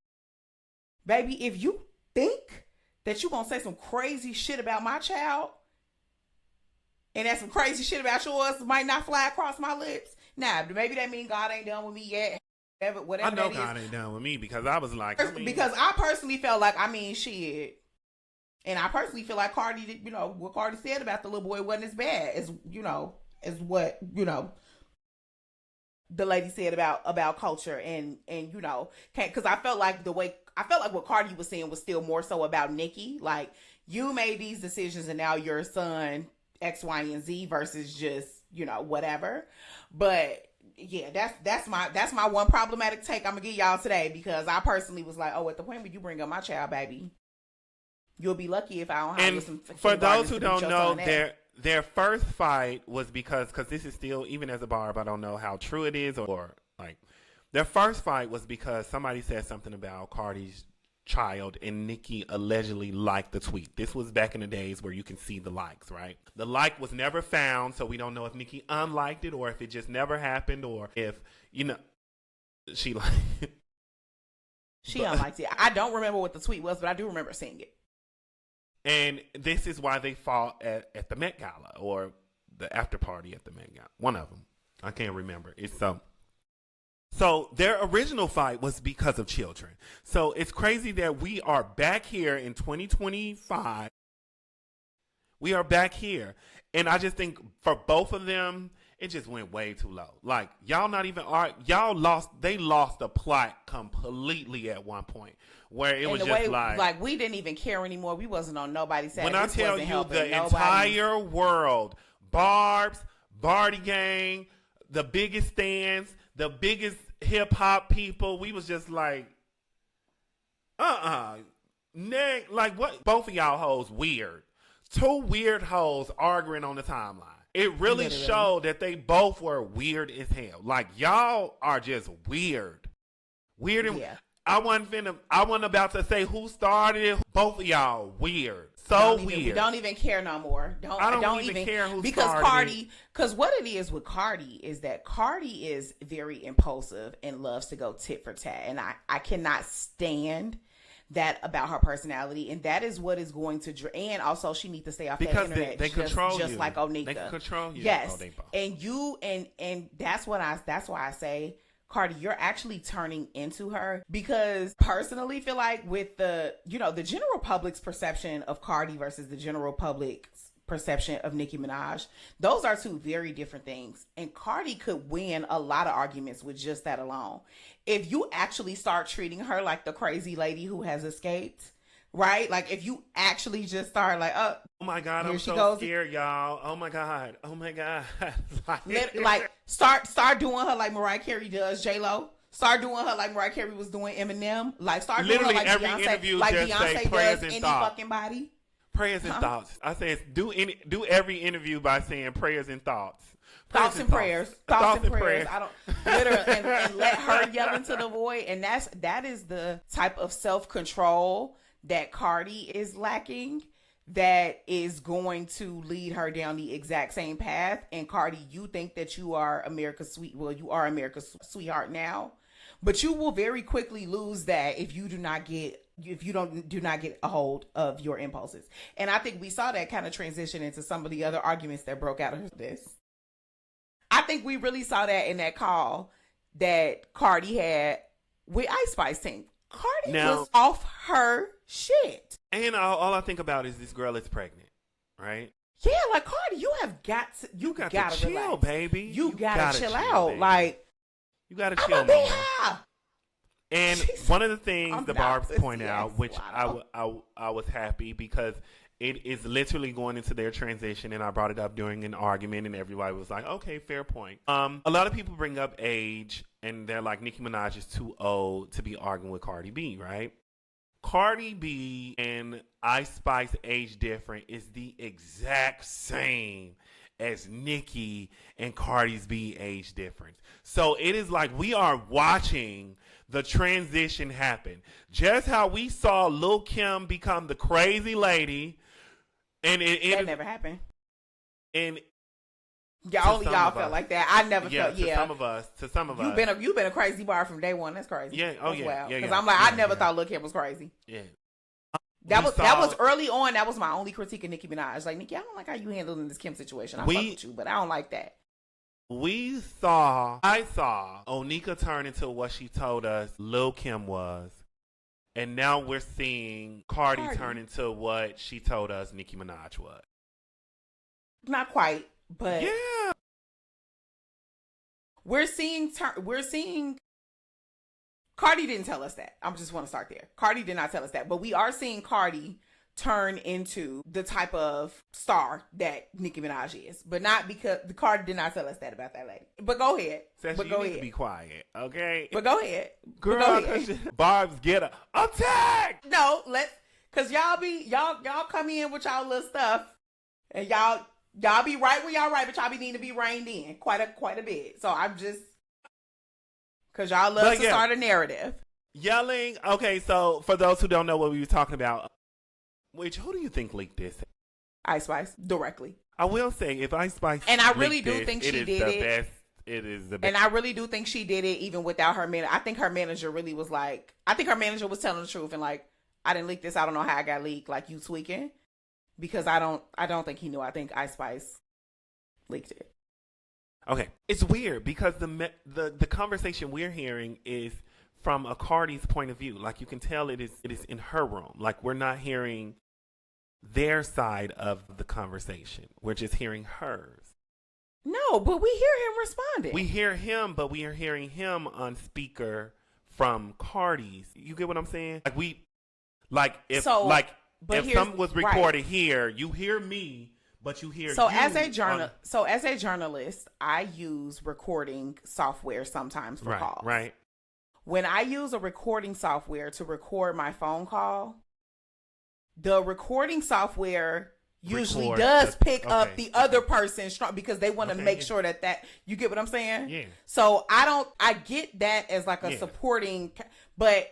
baby. If you think that you gonna say some crazy shit about my child, and that some crazy shit about yours might not fly across my lips, nah, maybe that mean God ain't done with me yet. Whatever I know that God is. ain't done with me because I was like, because I personally felt like, shit. And I personally feel like Cardi did, what Cardi said about the little boy wasn't as bad as what, the lady said about culture and because I felt like what Cardi was saying was still more so about Nicki. Like, you made these decisions and now your son X, Y, and Z versus just, whatever. But yeah, that's my one problematic take I'm gonna give y'all today, because I personally was like, at the point where you bring up my child, baby, you'll be lucky if I don't have some. For those who don't know, their first fight was because this is still, even as a Barb, I don't know how true it is, or like their first fight was because somebody said something about Cardi's child and Nicki allegedly liked the tweet. This was back in the days where you can see the likes, right? The like was never found, so we don't know if Nicki unliked it or if it just never happened, or if she liked it. She unliked it. I don't remember what the tweet was, but I do remember seeing it. And this is why they fought at the Met Gala, or the after party at the Met Gala. One of them. I can't remember. It's So their original fight was because of children. So it's crazy that we are back here in 2025. We are back here. And I just think for both of them, it just went way too low. Like, they lost the plot completely at one point, where it was just like we didn't even care anymore. We wasn't on nobody's side. When I tell you the entire world, Barb's, Barty Gang, the biggest stands, the biggest hip hop people, we was just like, like what? Both of y'all hoes weird. Two weird hoes arguing on the timeline. It really showed that they both were weird as hell. Like, y'all are just weird. Weird. And I wasn't about to say who started it. Both of y'all weird. So weird. We don't even care no more. I don't even care who because started Cardi. Because what it is with Cardi is that Cardi is very impulsive and loves to go tit for tat, and I cannot stand that about her personality, and that is what is going to. And also, she needs to stay off because that internet. They control you, just like Onika. They can control you. Yes, and that's why I say, Cardi, you're actually turning into her, because personally feel like with the general public's perception of Cardi versus the general public's perception of Nicki Minaj, those are two very different things. And Cardi could win a lot of arguments with just that alone. If you actually start treating her like the crazy lady who has escaped, right? Like if you actually just start like, oh my God, I'm so scared, y'all. Oh my God. like start doing her like Mariah Carey does J-Lo. Start doing her like Mariah Carey was doing Eminem. Like start literally doing her like every Beyonce, interview like just Beyonce say prayers does and any thoughts. fucking body. Prayers and thoughts. I say do every interview by saying prayers and thoughts. Thoughts and prayers. Thoughts and prayers. I don't literally and let her yell into the void. And that is the type of self-control that Cardi is lacking, that is going to lead her down the exact same path. And Cardi, you think that you are America's you are America's sweetheart now, but you will very quickly lose that if you do not get a hold of your impulses. And I think we saw that kind of transition into some of the other arguments that broke out of this. I think we really saw that in that call that Cardi had with Ice Spice team. Cardi was off her shit. And all I think about is this girl is pregnant, right? Yeah, like Cardi, you got to chill, relax. baby. You gotta chill out. Baby. Like you gotta chill, mama. And one of the things the Barbs point out, which I was happy because it is literally going into their transition, and I brought it up during an argument, and everybody was like, okay, fair point. A lot of people bring up age, and they're like, Nicki Minaj is too old to be arguing with Cardi B, right? Cardi B and Ice Spice age different is the exact same as Nicki and Cardi's B age difference. So it is like we are watching the transition happen. Just how we saw Lil' Kim become the crazy lady. And that never happened. And y'all felt like that. I never felt. To some of us. You've been a crazy bar from day one. That's crazy. Yeah. Oh yeah. Because I'm like, I never thought Lil' Kim was crazy. Yeah. That was early on. That was my only critique of Nicki Minaj. Like, Nicki, I don't like how you handling this Kim situation. I fuck with you, but I don't like that. I saw Onika turn into what she told us Lil' Kim was. And now we're seeing Cardi turn into what she told us Nicki Minaj was. Not quite, but yeah, we're seeing. Cardi didn't tell us that. I just want to start there. Cardi did not tell us that, but we are seeing Cardi turn into the type of star that Nicki Minaj is, but not because the Cardi did not tell us that about that lady. But go ahead. You need to be quiet, okay? But go ahead, girl. Barb's get a attack. No, cause y'all come in with y'all little stuff, and y'all be right where y'all right, but y'all be needing to be reined in quite a bit. So I'm just, cause y'all love to start a narrative. Yelling. Okay, so for those who don't know what we were talking about. Who do you think leaked this? Ice Spice, directly. I will say, if Ice Spice and I really do think she did it. Best. It is the best. And I really do think she did it even without her manager. I think her manager really was like, I think her manager was telling the truth and like, I didn't leak this. I don't know how I got leaked. Like, you tweaking. Because I don't think he knew. I think Ice Spice leaked it. Okay. It's weird because the conversation we're hearing is from a Cardi's point of view. Like, you can tell it is in her room. Like, we're not hearing their side of the conversation. We're just hearing hers. No, but we hear him responding. We hear him, but we are hearing him on speaker from Cardi's. You get what I'm saying? If something was recorded here, you hear me, but you hear as a journalist, I use recording software sometimes for calls. Right. When I use a recording software to record my phone call, the recording software usually does pick up the other person strong because they want to make sure that you get what I'm saying? Yeah. So I get that as like a supporting, but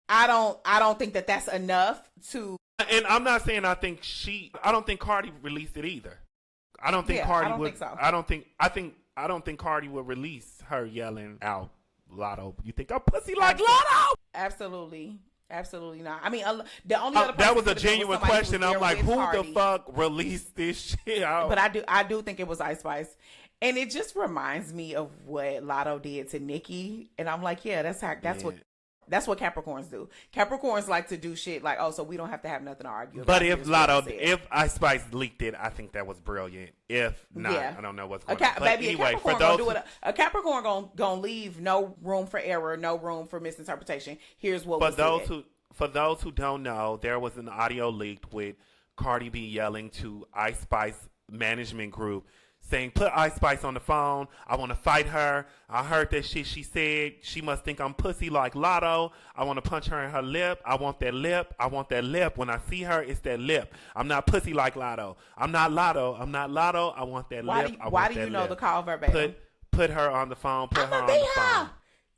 I don't think that that's enough to. And I'm not saying I don't think Cardi released it either. I don't think Cardi would. Think so. I don't think Cardi would release her yelling out Latto. You think I'm pussy like Latto? Absolutely. Absolutely not. I mean, the only other that was a genuine question. I'm like, who Cardi. The fuck released this shit out? But I do think it was Ice Spice, and it just reminds me of what Latto did to Nicki, and I'm like, yeah, that's what Capricorns do. Capricorns like to do shit like, oh, so we don't have to have nothing to argue about. But if Ice Spice leaked it, I think that was brilliant. If not, I don't know what's going on. But anyway, for those a Capricorn gonna leave no room for error, no room for misinterpretation. Here's what for those who don't know, there was an audio leaked with Cardi B yelling to Ice Spice management group, saying, put Ice Spice on the phone. I want to fight her. I heard that shit she said. She must think I'm pussy like Latto. I want to punch her in her lip. I want that lip. I want that lip. When I see her, it's that lip. I'm not pussy like Latto. I'm not Latto. I'm not Latto. I want that lip. Why do you know the call verbatim? Put her on the phone. Put her on the phone.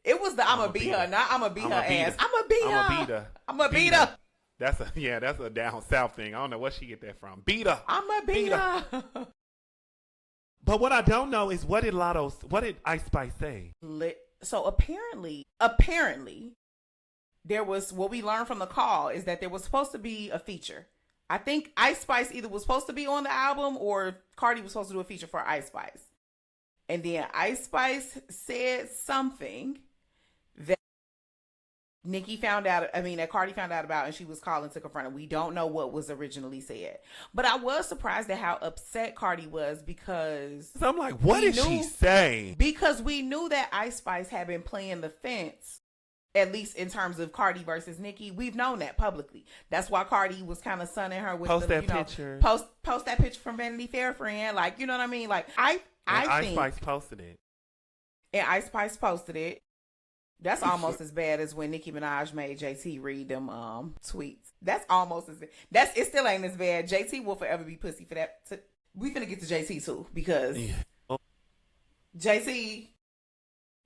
It was the I'ma beat her, not I'ma beat her ass. I'ma beat her. I'ma beat her. That's a down south thing. I don't know where she get that from. Beat her. I'ma beat her. But what I don't know is what did Ice Spice say? So apparently, there was, what we learned from the call is that there was supposed to be a feature. I think Ice Spice either was supposed to be on the album or Cardi was supposed to do a feature for Ice Spice. And then Ice Spice said something that that Cardi found out about, and she was calling to confront her. We don't know what was originally said. But I was surprised at how upset Cardi was, because I'm like, what did she say? Because we knew that Ice Spice had been playing the fence, at least in terms of Cardi versus Nicki. We've known that publicly. That's why Cardi was kind of sunning her with picture. Post that picture from Vanity Fair, friend. Like, you know what I mean? Like, I think Ice Spice posted it. And Ice Spice posted it. That's almost as bad as when Nicki Minaj made JT read them tweets. That's almost as bad. It still ain't as bad. JT will forever be pussy for that. We finna get to JT too, because JT,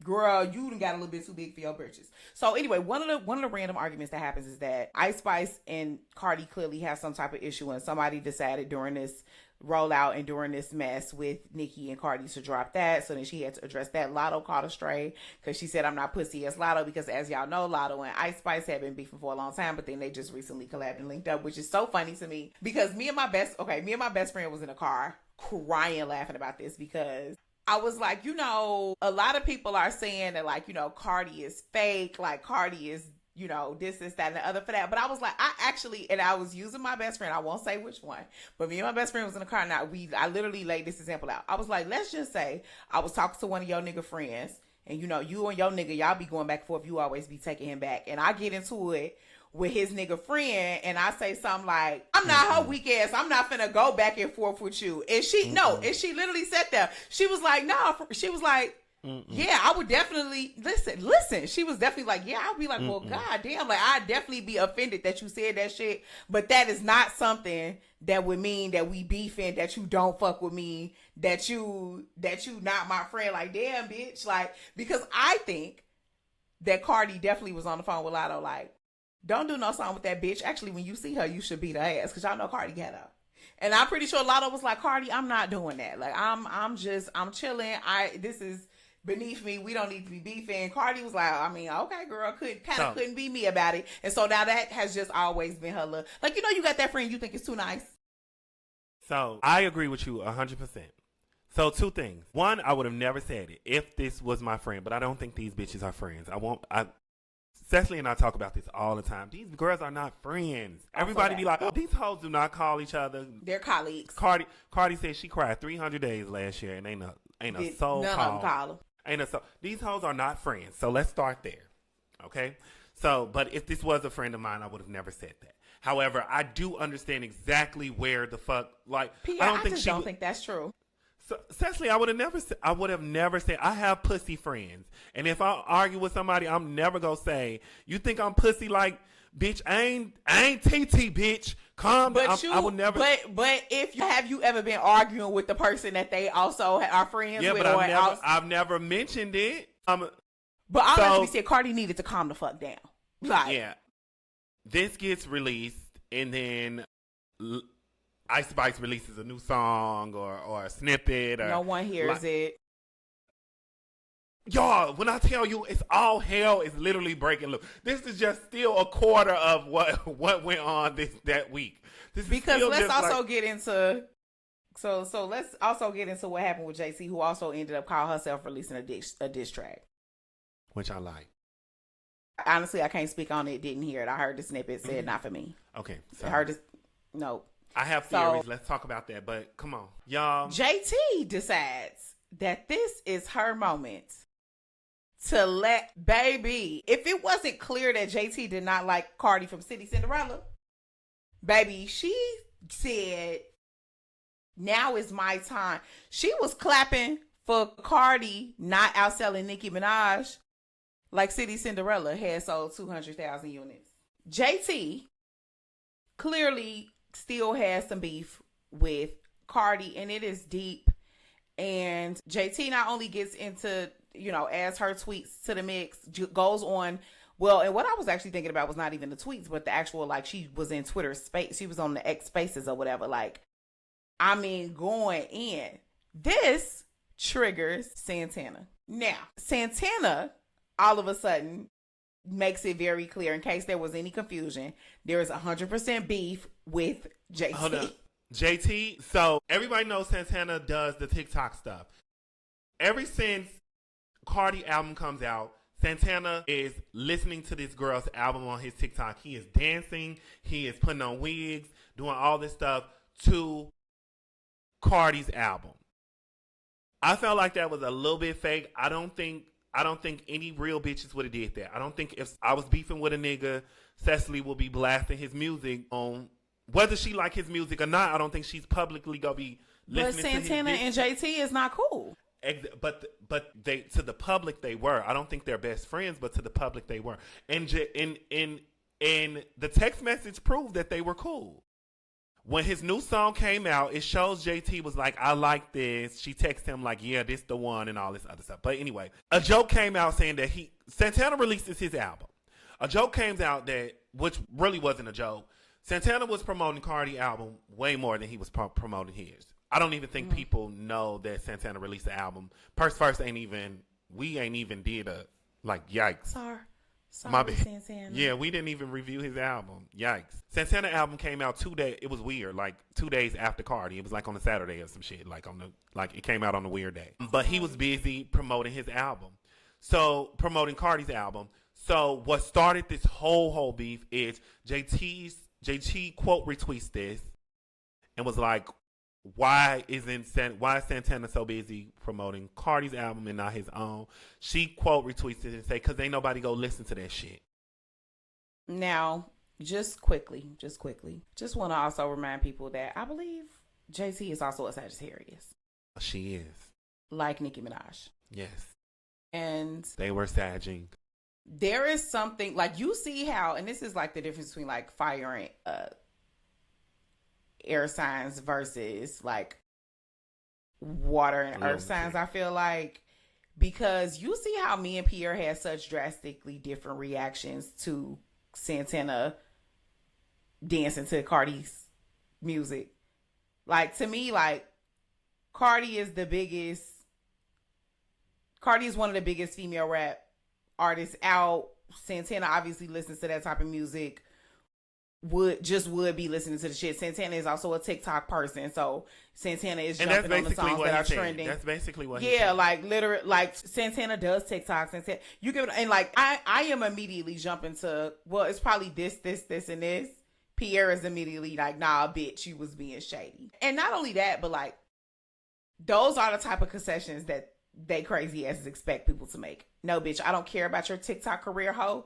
girl, you done got a little bit too big for your britches. So anyway, one of the random arguments that happens is that Ice Spice and Cardi clearly have some type of issue, and somebody decided during this rollout and during this mess with Nicki and Cardi to drop that. So then she had to address that. Latto caught her stray because she said, I'm not pussy as Latto, because as y'all know, Latto and Ice Spice have been beefing for a long time, but then they just recently collabed and linked up, which is so funny to me, because me and my best friend was in a car crying laughing about this, because I was like, a lot of people are saying that, like, Cardi is fake, like Cardi is, this, that, and the other for that. But I was like, and I was using my best friend. I won't say which one, but me and my best friend was in the car. Now I literally laid this example out. I was like, let's just say I was talking to one of your nigga friends, and you and your nigga, y'all be going back and forth. You always be taking him back. And I get into it with his nigga friend, and I say something like, I'm not her weak ass. I'm not finna go back and forth with you. And she, and she literally said that. She was like, no, she was like, yeah, I would definitely listen. She was definitely like, yeah, I'll be like, well, goddamn, like, I'd definitely be offended that you said that shit, but that is not something that would mean that we beefing, that you don't fuck with me, that you not my friend. Like, damn, bitch. Like, because I think that Cardi definitely was on the phone with Latto, like, don't do no song with that bitch. Actually, when you see her, you should beat her ass, because y'all know Cardi got her. And I'm pretty sure Latto was like, Cardi, I'm not doing that. Like, I'm chilling. This is beneath me. We don't need to be beefing. Cardi was like, I mean, okay, girl, couldn't be me about it. And so now that has just always been her look. Like, you got that friend you think is too nice. So I agree with you 100%. So two things. One, I would have never said it if this was my friend, but I don't think these bitches are friends. Sesali and I talk about this all the time. These girls are not friends. Everybody be like, oh, these hoes do not call each other. They're colleagues. Cardi said she cried 300 days last year, and ain't a soul none call. Of them call them. These hoes are not friends. So let's start there. Okay? So, but if this was a friend of mine, I would have never said that. However, I do understand exactly where the fuck, like, Pierre, I don't think that's true. So, Sesali, I would have never said, I have pussy friends. And if I argue with somebody, I'm never gonna say, you think I'm pussy like, bitch, I ain't TT, bitch. Calm down. I would never. But have you ever been arguing with the person that they also are friends with? Yeah, but I've never mentioned it. But honestly, said Cardi needed to calm the fuck down. Like, yeah. this gets released, and then Ice Spice releases a new song or a snippet. Or no one hears it. Y'all, when I tell you it's all hell is literally breaking loose. This is just still a quarter of what went on that week. Because let's also get into let's also get into what happened with JT, who also ended up calling herself releasing a diss track, which I like. Honestly, I can't speak on it. Didn't hear it. I heard the snippet. Said not for me. Okay, I heard this. No, I have theories. Let's talk about that. But come on, y'all. JT decides that this is her moment to let baby. If it wasn't clear that JT did not like Cardi from City Cinderella, baby, she said, now is my time. She was clapping for Cardi not outselling Nicki Minaj like City Cinderella had sold 200,000 units. JT clearly still has some beef with Cardi, and it is deep. And JT not only gets into, adds her tweets to the mix, goes on. Well, and what I was actually thinking about was not even the tweets, but the actual, she was in Twitter space. She was on the X Spaces or whatever. Going in. This triggers Santana. Now, Santana, all of a sudden, makes it very clear, in case there was any confusion, there is 100% beef with JT. Hold on. JT, so everybody knows Santana does the TikTok stuff. Ever since Cardi album comes out, Santana is listening to this girl's album on his TikTok. He is dancing. He is putting on wigs, doing all this stuff to Cardi's album. I felt like that was a little bit fake. I don't think any real bitches would have did that. I don't think if I was beefing with a nigga, Sesali will be blasting his music on, whether she like his music or not. I don't think she's publicly gonna be listening to his music. But Santana and JT is not cool. But they, to the public they were. I don't think they're best friends, but to the public they were. And the text message proved that they were cool. When his new song came out, it shows JT was like, I like this. She texted him like, yeah, this the one, and all this other stuff. But anyway, a joke came out saying that Santana releases his album. A joke came out which really wasn't a joke. Santana was promoting Cardi album way more than he was promoting his. I don't even think people know that Santana released the album. First we ain't even did yikes. Sorry, Santana. Yeah, we didn't even review his album. Yikes. Santana album came out 2 days. It was weird, 2 days after Cardi. It was on a Saturday or some shit. It came out on a weird day. But he was busy promoting his album. So, promoting Cardi's album. So, what started this whole beef is JT quote retweets this and was like, why is Santana so busy promoting Cardi's album and not his own? She quote retweets it and say, because ain't nobody go listen to that shit. Now, just quickly, just want to also remind people that I believe JT is also a Sagittarius. She is. Like Nicki Minaj. Yes. And they were sagging. There is something, you see how, and this is the difference between fire and air signs versus water and earth signs, I feel like, because you see how me and Pierre had such drastically different reactions to Santana dancing to Cardi's music. To me, Cardi is one of the biggest female rap artists out. Santana obviously listens to that type of music. Would be listening to the shit. Santana is also a TikTok person, so Santana is jumping on the songs that are trending. That's basically what he said. literally, Santana does TikToks and you give it, and I am immediately jumping to, well, it's probably this, and this. Pierre is immediately nah, bitch, you was being shady. And not only that, but those are the type of concessions that they crazy asses expect people to make. No, bitch, I don't care about your TikTok career, hoe.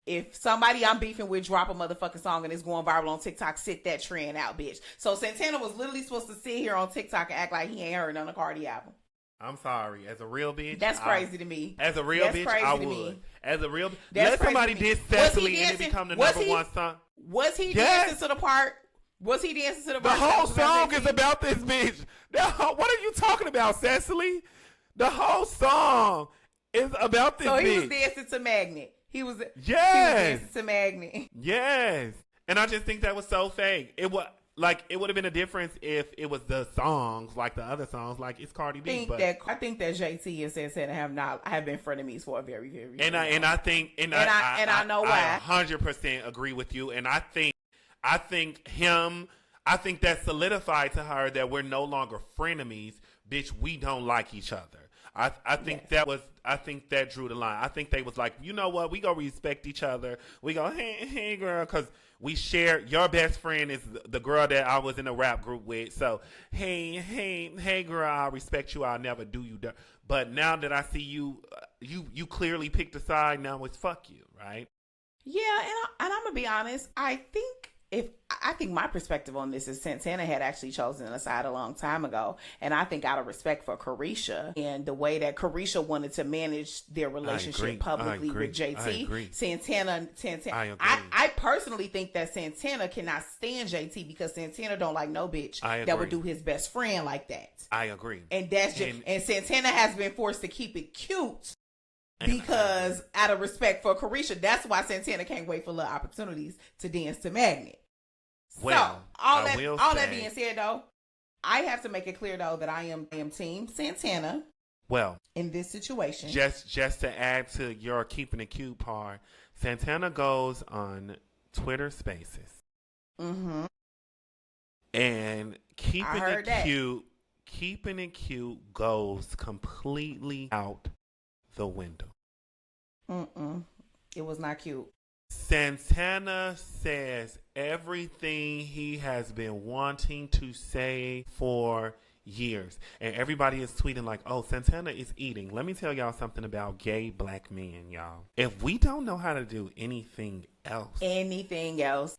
If somebody I'm beefing with drop a motherfucking song and it's going viral on TikTok, sit that trend out, bitch. So Santana was literally supposed to sit here on TikTok and act like he ain't heard none of Cardi album. I'm sorry. As a real bitch, that's crazy to me. As a real bitch, I would. As a real, let somebody diss Sesali and it become the number one song. Was he dancing to the part? Was he dancing to the part? The whole song is about this bitch. What are you talking about, Sesali? The whole song is about this bitch. So he was dancing to Magnet. He was Yes. dancing to Magnet. Yes. And I just think that was so fake. It would have been a difference if it was the songs, like the other songs, like it's Cardi B. I think that JT and Santana have been frenemies for a very, very long time. I know why. I 100% agree with you. And I think that solidified to her that we're no longer frenemies. Bitch, we don't like each other. I think that drew the line. I think they was like, you know what? We gonna respect each other. We go, hey girl, because we share. Your best friend is the girl that I was in a rap group with. So hey girl, I respect you. I'll never do you dirt. But now that I see you, you clearly picked a side. Now it's fuck you, right? Yeah, and I'm gonna be honest. I think my perspective on this is Santana had actually chosen a side a long time ago, and I think out of respect for Carisha and the way that Carisha wanted to manage their relationship publicly with JT, Santana. I personally think that Santana cannot stand JT because Santana don't like no bitch that would do his best friend like that. I agree, and that's and Santana has been forced to keep it cute. Because out of respect for Carisha, that's why Santana can't wait for little opportunities to dance to Magnet. Well, so all that being said, though, I have to make it clear though that I am Team Santana. Well, in this situation, just to add to your keeping it cute part, Santana goes on Twitter Spaces, and keeping it cute goes completely out the window. It was not cute. Santana says everything he has been wanting to say for years. And everybody is tweeting like, oh, Santana is eating. Let me tell y'all something about gay black men, y'all. If we don't know how to do anything else,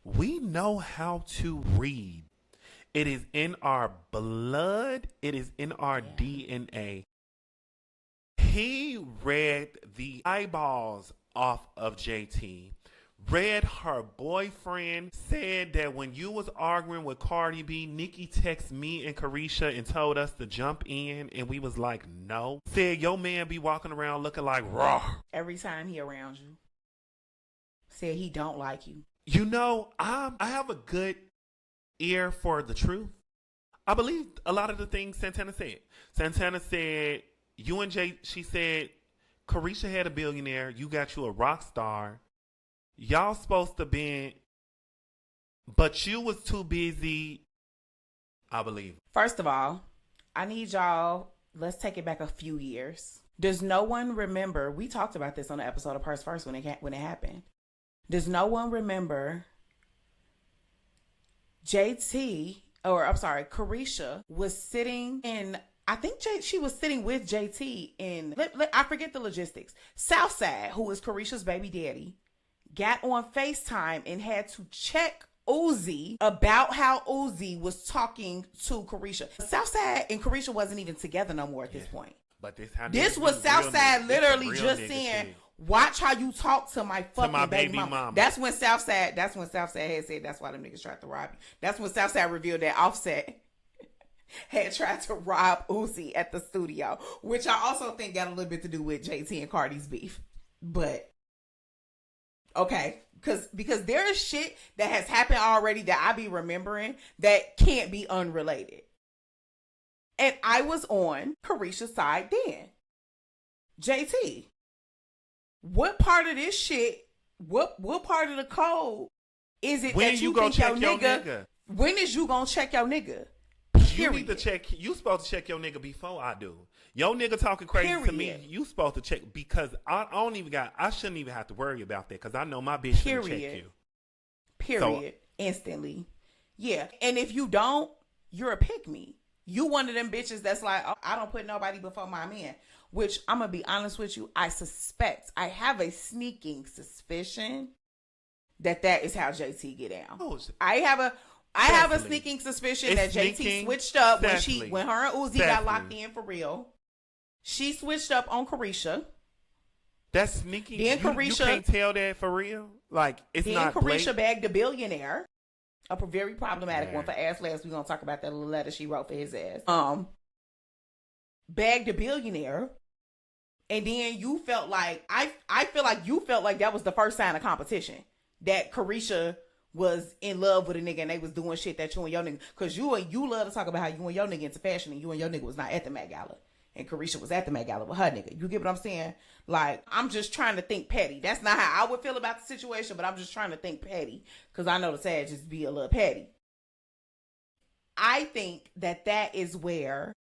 we know how to read. It is in our blood. It is in our DNA. He read the eyeballs off of JT, read her boyfriend, said that when you was arguing with Cardi B, Nicki texted me and Carisha and told us to jump in, and we was like, no. Said your man be walking around looking like raw every time he around you. Said he don't like you. You know, I have a good ear for the truth. I believe a lot of the things Santana said. Santana said, you and Jay, she said, Carisha had a billionaire. You got you a rock star. Y'all supposed to be, but you was too busy. I believe. First of all, I need y'all, let's take it back a few years. Does no one remember, we talked about this on the episode of Purse First when it happened. Does no one remember Carisha was sitting in, I think she was sitting with JT in, I forget the logistics. Southside, who is Carisha's baby daddy, got on FaceTime and had to check Uzi about how Uzi was talking to Carisha. Southside and Carisha wasn't even together no more at this point. But this was Southside literally just saying, watch how you talk to my fucking baby mama. That's when Southside had said, that's why them niggas tried to rob you. That's when Southside revealed that Offset had tried to rob Uzi at the studio, which I also think got a little bit to do with JT and Cardi's beef. But okay, because there is shit that has happened already that I be remembering that can't be unrelated. And I was on Carisha's side then. JT, what part of this shit, what part of the code is it that you think your nigga? When is you gonna check your nigga? You need to check. You supposed to check your nigga before I do. Your nigga talking crazy to me. You supposed to check because I shouldn't even have to worry about that because I know my bitch can check you. Period. Instantly. Yeah. And if you don't, you're a pick me. You one of them bitches that's like, oh, I don't put nobody before my man. Which I'm gonna be honest with you. I have a sneaking suspicion that is how JT get down. Oh, I have a sneaking suspicion that JT switched up when her and Uzi got locked in for real. She switched up on Carisha. That's sneaking. Then Carisha, you can't tell that for real. Like it's not. Then Carisha bagged a billionaire, a very problematic one for Ass Last. We're gonna talk about that little letter she wrote for his ass. Bagged a billionaire, And then you felt like, I feel like you felt like that was the first sign of competition. That Carisha was in love with a nigga and they was doing shit that you and your nigga, cause you love to talk about how you and your nigga into fashion and you and your nigga was not at the Met Gala. And Carisha was at the Met Gala with her nigga. You get what I'm saying? Like, I'm just trying to think petty. That's not how I would feel about the situation, but I'm just trying to think petty. Cause I know the Savages be a little petty. I think that is where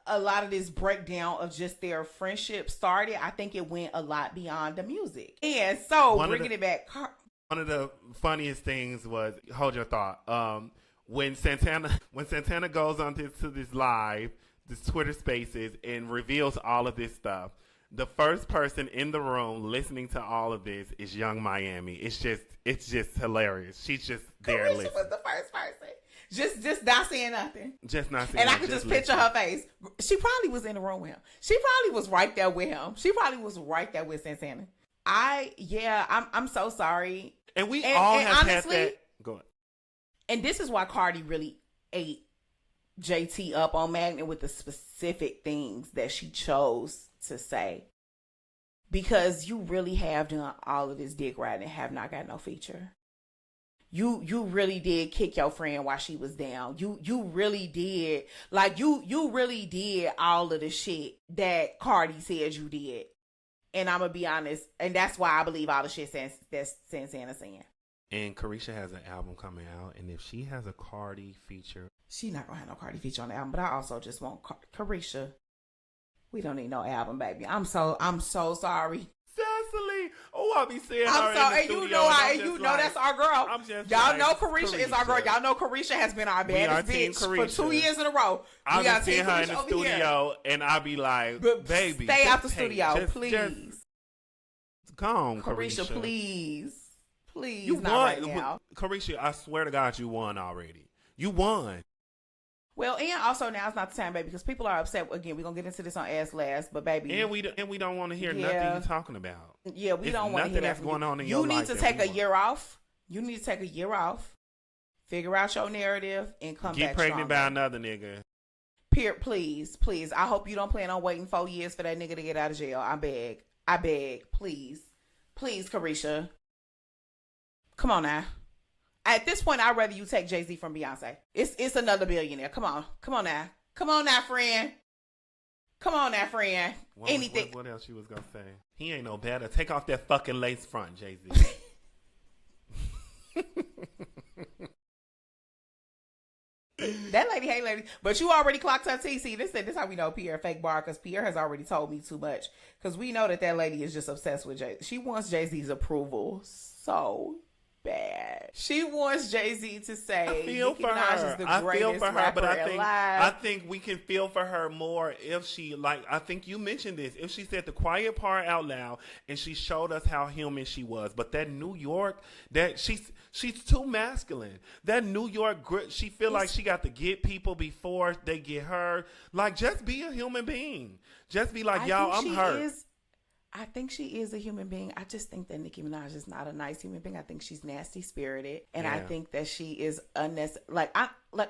a lot of this breakdown of just their friendship started. I think it went a lot beyond the music. And so bringing it back. One of the funniest things was, hold your thought. When Santana goes on to this live, this Twitter Spaces, and reveals all of this stuff, the first person in the room listening to all of this is Young Miami. It's just hilarious. She's just there listening. Was the first person. Just not saying nothing. Just not saying nothing. And I could just picture her face. She probably was in the room with him. She probably was right there with him. She probably was right there with Santana. I'm so sorry. And we all have honestly, had that. Go ahead. And this is why Cardi really ate JT up on Magnet with the specific things that she chose to say. Because you really have done all of this dick riding and have not got no feature. You really did kick your friend while she was down. You really did. Like, you really did all of the shit that Cardi said you did. And I'm going to be honest. And that's why I believe all the shit that's Santana saying. And Carisha has an album coming out. And if she has a Cardi feature. She's not going to have no Cardi feature on the album. But I also just want Carisha. We don't need no album, baby. I'm so sorry. Sesali. Oh, I'll be saying I'm sorry. And you know that's our girl. Y'all know Carisha is our girl. Y'all know Carisha has been our baddest bitch for 2 years in a row. I'll be seeing her in the studio and I'll be like, baby, stay out the studio, please. Come on, Carisha, please. Please, you not won. Right now. Carisha, I swear to God, you won already. You won. Well, and also now's not the time, baby, because people are upset. Again, we're going to get into this on Ass Last, but baby. And we don't want to hear nothing you're talking about. Yeah, we don't want to hear that's going on in your life. You need to take a year off. You need to take a year off, figure out your narrative, and come back Get pregnant stronger. by another nigga. Pierre, please. I hope you don't plan on waiting 4 years for that nigga to get out of jail. I beg. Please, Carisha. Come on now. At this point, I'd rather you take Jay-Z from Beyonce. It's another billionaire. Come on now, friend. Anything. What else you was gonna say? He ain't no better. Take off that fucking lace front, Jay-Z. That lady, hey lady, but you already clocked her T. See, this how we know Pierre fake bar, because Pierre has already told me too much. Because we know that lady is just obsessed with Jay. She wants Jay-Z's approval so bad. She wants Jay-Z to say Nicki Minaj is the greatest rapper alive. I think we can feel for her more if she, like, I think you mentioned this, if she said the quiet part out loud and she showed us how human she was. But that New York, that she's too masculine. That New York grit, she feel like she got to get people before they get her. Like, just be a human being. Just be like, y'all, I'm hurt. I think she is a human being. I just think that Nicki Minaj is not a nice human being. I think she's nasty spirited, and I think that she is unnecessary.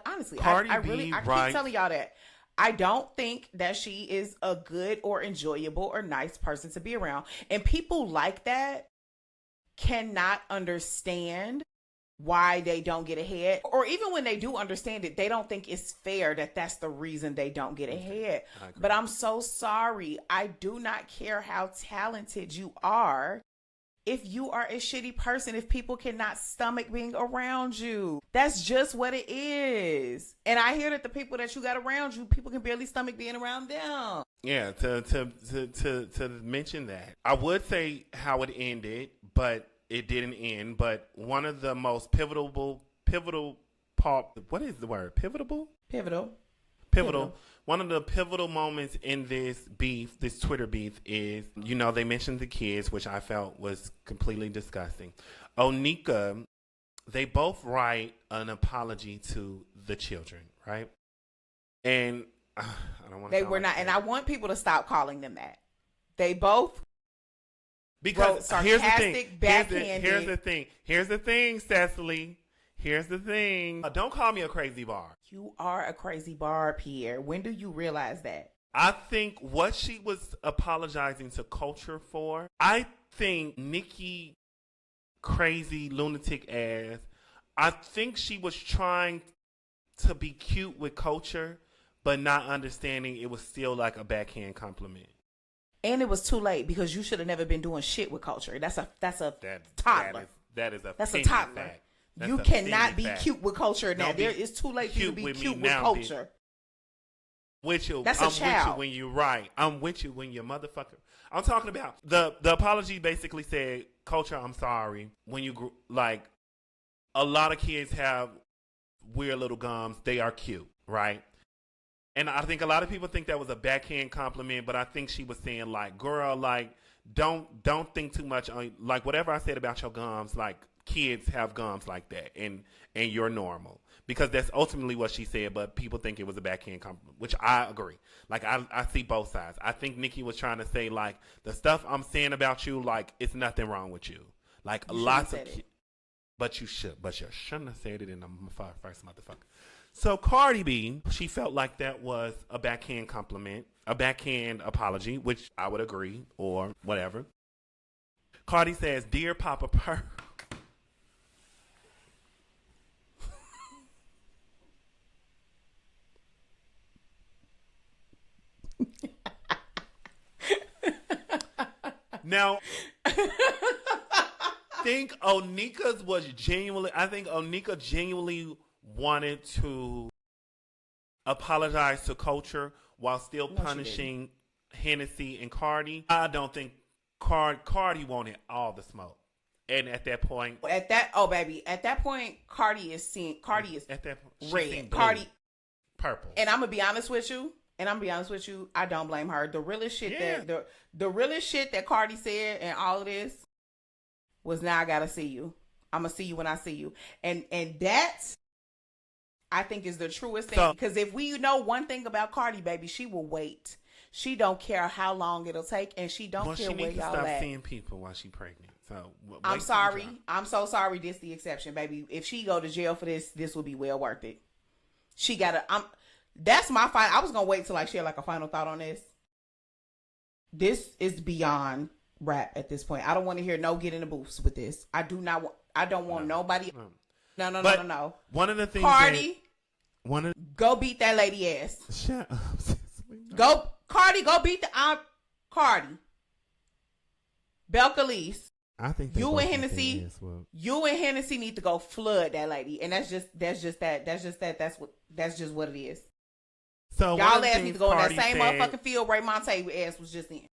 Honestly, I keep telling y'all that I don't think that she is a good or enjoyable or nice person to be around. And people like that cannot understand why they don't get ahead, or even when they do understand it, they don't think it's fair that that's the reason they don't get ahead. But I'm so sorry. I do not care how talented you are if you are a shitty person, if people cannot stomach being around you. That's just what it is. And I hear that the people that you got around you, people can barely stomach being around them. Yeah, to mention that, I would say how it ended, but it didn't end. But one of the most pivotal part, what is the word? Pivotal. One of the pivotal moments in this Twitter beef is, they mentioned the kids, which I felt was completely disgusting. Onika, they both write an apology to the children, right? And I don't want to. They were not, and I want people to stop calling them that. They both. Because here's the thing. Here's the thing, Sesali. Here's the thing. Don't call me a crazy bar. You are a crazy bar, Pierre. When do you realize that? I think what she was apologizing to Culture for, I think Nicki crazy lunatic ass, I think she was trying to be cute with Culture, but not understanding it was still like a backhand compliment. And it was too late because you should have never been doing shit with Culture. That's a toddler. That's a toddler. Fact. You cannot be cute with Culture now. It's too late for you to be cute with Culture. With you, that's a child. With you when you're right. I'm with you when you're motherfucker. I'm talking about the apology. Basically said, Culture, I'm sorry. When you like, a lot of kids have weird little gums. They are cute, right? And I think a lot of people think that was a backhand compliment, but I think she was saying like, girl, like, don't think too much on like whatever I said about your gums. Like, kids have gums like that, and you're normal. Because that's ultimately what she said, but people think it was a backhand compliment, which I agree. Like, I see both sides. I think Nicki was trying to say, like, the stuff I'm saying about you, like, it's nothing wrong with you. Like, lots of kids. But you shouldn't have said it in the first motherfucker. So Cardi B, she felt like that was a backhand compliment, a backhand apology, which I would agree, or whatever. Cardi says, "Dear Papa Perk." Now, I think Onika's was genuinely, I think Onika genuinely wanted to apologize to Culture while still punishing Hennessy and Cardi. I don't think Cardi wanted all the smoke. And at that point, at that point, Cardi is at that point, red. Cardi purple. And I'm gonna be honest with you. I don't blame her. The realest shit the realest shit that Cardi said and all of this was, now I gotta see you. I'm gonna see you when I see you. And that's, I think, is the truest thing. Because if we know one thing about Cardi, baby, she will wait. She don't care how long it'll take, and she don't care where y'all at. Stop seeing people while she's pregnant. So I'm sorry. I'm so sorry. This the exception, baby. If she go to jail for this will be well worth it. She gotta. That's my final. I was gonna wait till like she had like a final thought on this. This is beyond rap at this point. I don't want to hear no get in the booths with this. I do not want. I don't want nobody. No. One of the things, Cardi, go beat that lady ass. Shut up. Go, Cardi. Go beat the Cardi. Belcalis. I think you and Hennessy need to go flood that lady, and that's just what it is. So y'all ass need to go in that same motherfucking field Ray Monte ass was just in.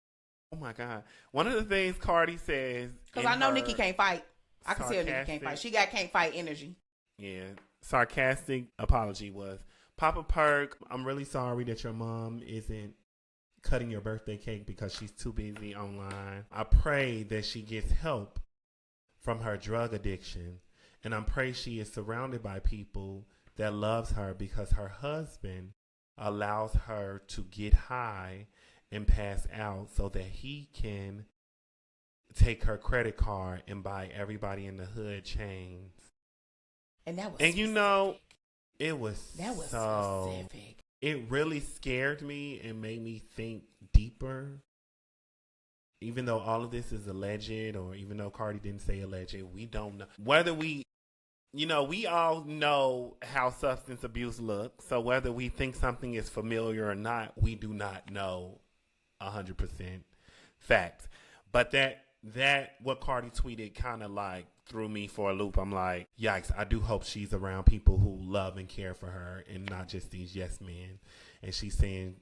Oh my God! One of the things Cardi says, because I know Nicki can't fight. I can tell Nicki can't fight. She got can't fight energy. Yeah, sarcastic apology was, Papa Perk, I'm really sorry that your mom isn't cutting your birthday cake because she's too busy online. I pray that she gets help from her drug addiction, and I pray she is surrounded by people that loves her, because her husband allows her to get high and pass out so that he can take her credit card and buy everybody in the hood chains. And that was specific. You know, it was so specific. It really scared me and made me think deeper. Even though all of this is alleged, or even though Cardi didn't say alleged, we don't know. Whether we all know how substance abuse looks. So whether we think something is familiar or not, we do not know 100% fact. But that what Cardi tweeted kind of like threw me for a loop. I'm like, yikes, I do hope she's around people who love and care for her and not just these yes men. And she's saying,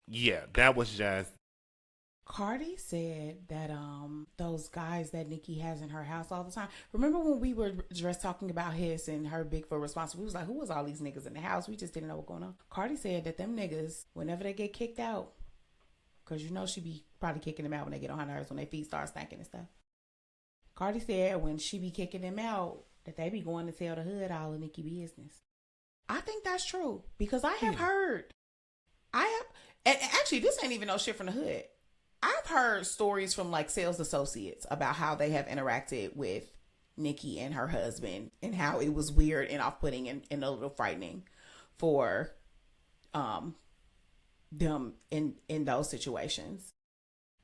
yeah, that was just. Cardi said that those guys that Nicki has in her house all the time. Remember when we were just talking about his and her big for responsible? We was like, who was all these niggas in the house? We just didn't know what going on. Cardi said that them niggas, whenever they get kicked out, because you know she be probably kicking them out when they get on her nerves, when their feet start stinking and stuff. Cardi said when she be kicking them out, that they be going to tell the hood all of Nicki business. I think that's true, because I have heard, and actually this ain't even no shit from the hood. I've heard stories from like sales associates about how they have interacted with Nicki and her husband, and how it was weird and off-putting and a little frightening for them in those situations.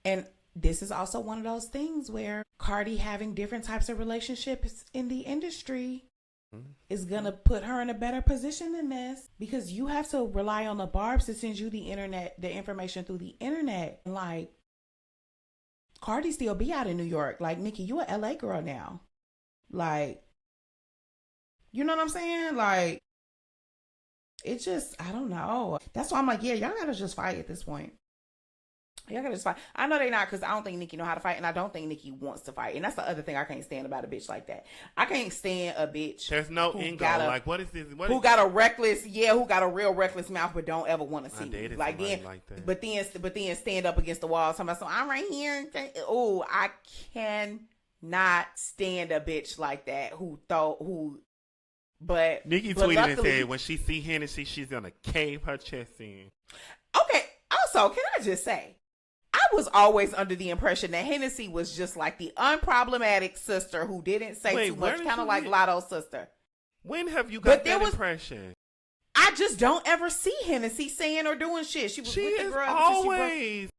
And this is also one of those things where Cardi having different types of relationships in the industry is going to put her in a better position than this, because you have to rely on the Barbs to send you the information through the internet. Like, Cardi still be out in New York. Like, Nicki, you a LA girl now. Like, you know what I'm saying? Like, it just, I don't know. That's why I'm like, yeah, y'all gotta just fight at this point. Y'all gotta just fight. I know they not, because I don't think Nicki know how to fight, and I don't think Nicki wants to fight. And that's the other thing I can't stand about a bitch like that. I can't stand a bitch. There's no end goal. Like, what is this? Who got a real reckless mouth, but don't ever want to see me. Like, then, like that. but then stand up against the wall. Somebody, so I'm right here. Oh, I cannot stand a bitch like that But Nicki tweeted and said when she see Hennessy, she's gonna cave her chest in. Okay. Also, can I just say, I was always under the impression that Hennessy was just like the unproblematic sister who didn't say too much, kind of like Latto's sister. When have you got that impression? I just don't ever see Hennessy saying or doing shit. She with the girl. Always.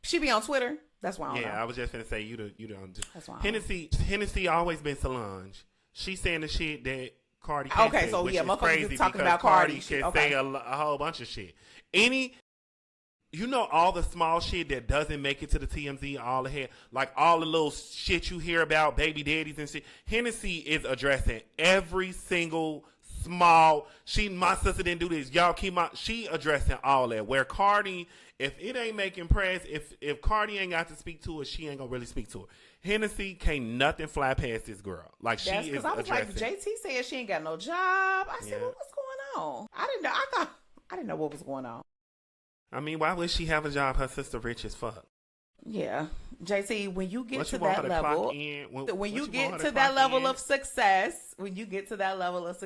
She be on Twitter. That's why I don't know. I was just gonna say you don't. That's why Hennessy always been Solange. She's saying the shit that Cardi can't say, so which yeah, is motherfuckers crazy talking because about Cardi can say a whole bunch of shit. All the small shit that doesn't make it to the TMZ, all the head, like all the little shit you hear about baby daddies and shit. Hennessy is addressing every single small. My sister didn't do this. Y'all she addressing all that. Where Cardi, if it ain't making press, if Cardi ain't got to speak to her, she ain't gonna really speak to her. Hennessy can't nothing fly past this girl. Like, she is because I was addressing. like, JT said she ain't got no job. I said, well, what's going on? I didn't know what was going on. I mean, why would she have a job? Her sister rich as fuck. Yeah. JT, when you get to that level, when you get to that level of success, the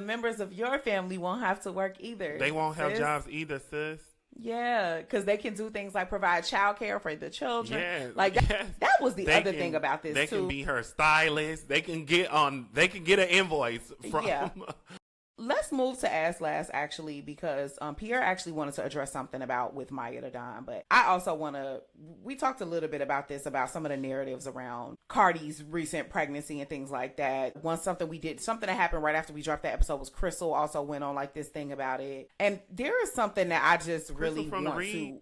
members of your family won't have to work either. They won't have jobs either, sis. Yeah, because they can do things like provide childcare for the children. Yeah, like that was the other thing about this. They can be her stylist. They can get an invoice from. Yeah. Let's move to Ask Last, actually, because Pierre actually wanted to address something with Maya the Don, but I also we talked a little bit about some of the narratives around Cardi's recent pregnancy and things like that. Something that happened right after we dropped that episode was Crystal also went on like this thing about it. And there is something that I just really want to...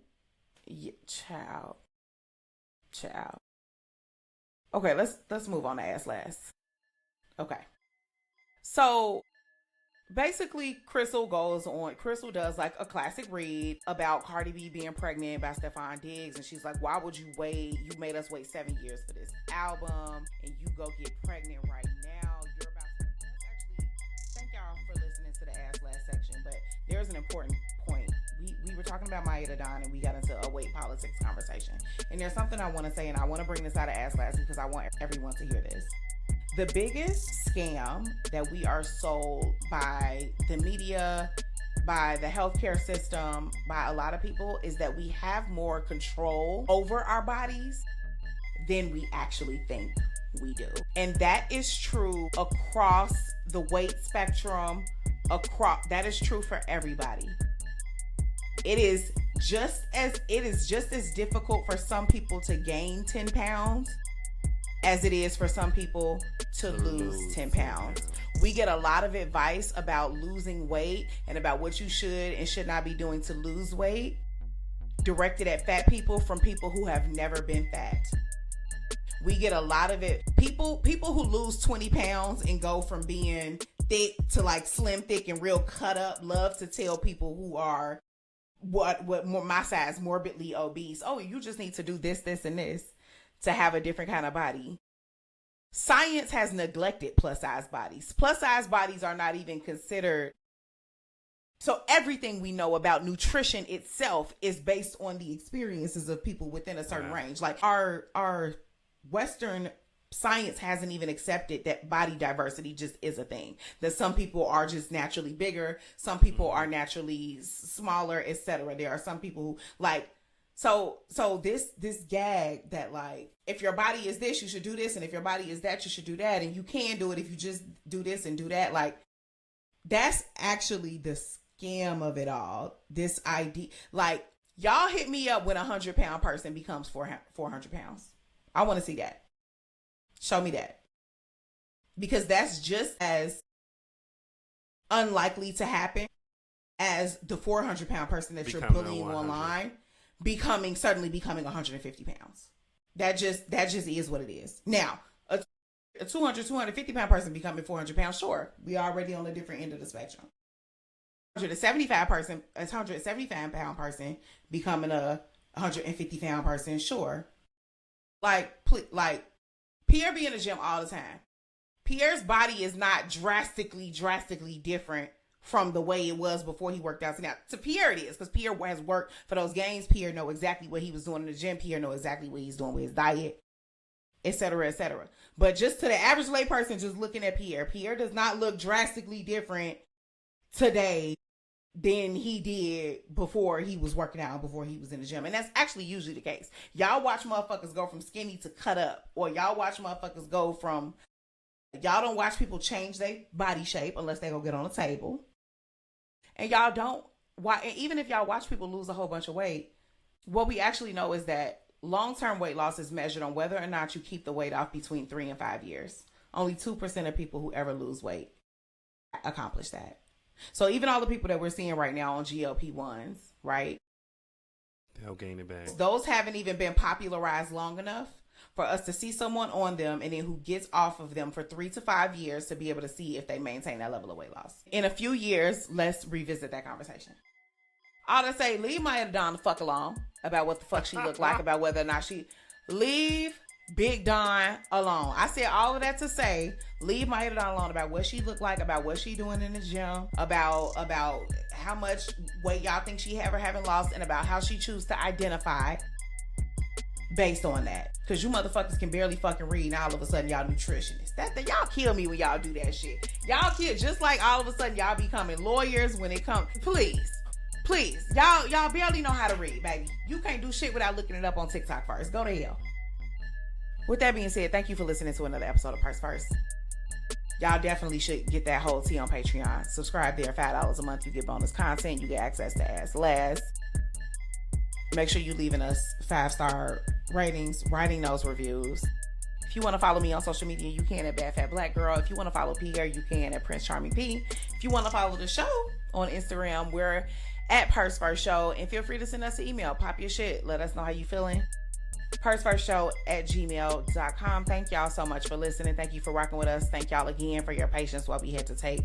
Yeah, child. Okay, let's move on to Ask Last. Okay. So... basically, Crystal does like a classic read about Cardi B being pregnant by Stefan Diggs. And she's like, why would you wait? You made us wait 7 years for this album and you go get pregnant right now. You're about to... Actually, thank y'all for listening to the Ask Last section. But there's an important point. We were talking about Maya the Don and we got into a weight politics conversation. And there's something I want to say, and I want to bring this out of Ask Last because I want everyone to hear this. The biggest scam that we are sold by the media, by the healthcare system, by a lot of people is that we have more control over our bodies than we actually think we do. And that is true across the weight spectrum. That is true for everybody. It is just as difficult for some people to gain 10 pounds as it is for some people to lose 10 pounds. We get a lot of advice about losing weight and about what you should and should not be doing to lose weight directed at fat people from people who have never been fat. We get a lot of it. People who lose 20 pounds and go from being thick to like slim, thick, and real cut up love to tell people who are my size, morbidly obese, oh, you just need to do this, this, and this to have a different kind of body. Science has neglected plus size bodies. Plus size bodies are not even considered. So everything we know about nutrition itself is based on the experiences of people within a certain range. Like our Western science hasn't even accepted that body diversity just is a thing. That some people are just naturally bigger, some people are naturally smaller, etc. There are some people who like. So this gag that like, if your body is this, you should do this. And if your body is that, you should do that. And you can do it if you just do this and do that. Like, that's actually the scam of it all. This idea, like, y'all hit me up when a 100-pound person becomes 400 pounds. I want to see that. Show me that. Because that's just as unlikely to happen as the 400-pound person that you're bullying online suddenly becoming 150 pounds. That just is what it is. Now, a 250-pound person becoming 400 pounds, sure. We already on a different end of the spectrum. A 175-pound person becoming a 150-pound person, sure. Like Pierre be in the gym all the time. Pierre's body is not drastically different from the way it was before he worked out. So now, to Pierre it is, because Pierre has worked for those games. Pierre know exactly what he was doing in the gym. Pierre know exactly what he's doing with his diet, etc., etc. But just to the average lay person just looking at Pierre does not look drastically different today than he did before he was working out, before he was in the gym. And that's actually usually the case. Y'all watch motherfuckers go from skinny to cut up, or y'all watch motherfuckers go from, y'all don't watch people change their body shape unless they go get on a table. And y'all don't, even if y'all watch people lose a whole bunch of weight, what we actually know is that long-term weight loss is measured on whether or not you keep the weight off between 3 and 5 years. Only 2% of people who ever lose weight accomplish that. So even all the people that we're seeing right now on GLP-1s, right? They'll gain it back. Those haven't even been popularized long enough for us to see someone on them and then who gets off of them for 3 to 5 years to be able to see if they maintain that level of weight loss. In a few years, let's revisit that conversation. All to say, leave Maya Dawn the fuck alone about what the fuck she looked like, about whether or not leave Big Dawn alone. I said all of that to say, leave Maya Dawn alone about what she looked like, about what she doing in the gym, about how much weight y'all think she haven't lost, and about how she choose to identify based on that. Because you motherfuckers can barely fucking read, and all of a sudden y'all nutritionists. Y'all kill me when y'all do that shit. Y'all kill, just like all of a sudden y'all becoming lawyers when it comes. Please, y'all barely know how to read, baby. You can't do shit without looking it up on TikTok first. Go to hell. With that being said, thank you for listening to another episode of Purse First. Y'all definitely should get that whole tea on Patreon. Subscribe there, $5 a month. You get bonus content. You get access to Ask Last. Make sure you leaving us 5-star ratings, writing those reviews. If you want to follow me on social media, you can at Bad Fat Black Girl. If you want to follow Pierre, you can at Prince Charming P. If you want to follow the show on Instagram, we're at Purse First Show. And feel free to send us an email. Pop your shit. Let us know how you feeling. pursefirstShow@gmail.com. Thank y'all so much for listening. Thank you for rocking with us. Thank y'all again for your patience while we had to take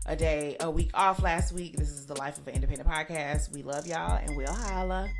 a week off last week. This is the life of an independent podcast. We love y'all and we'll holla.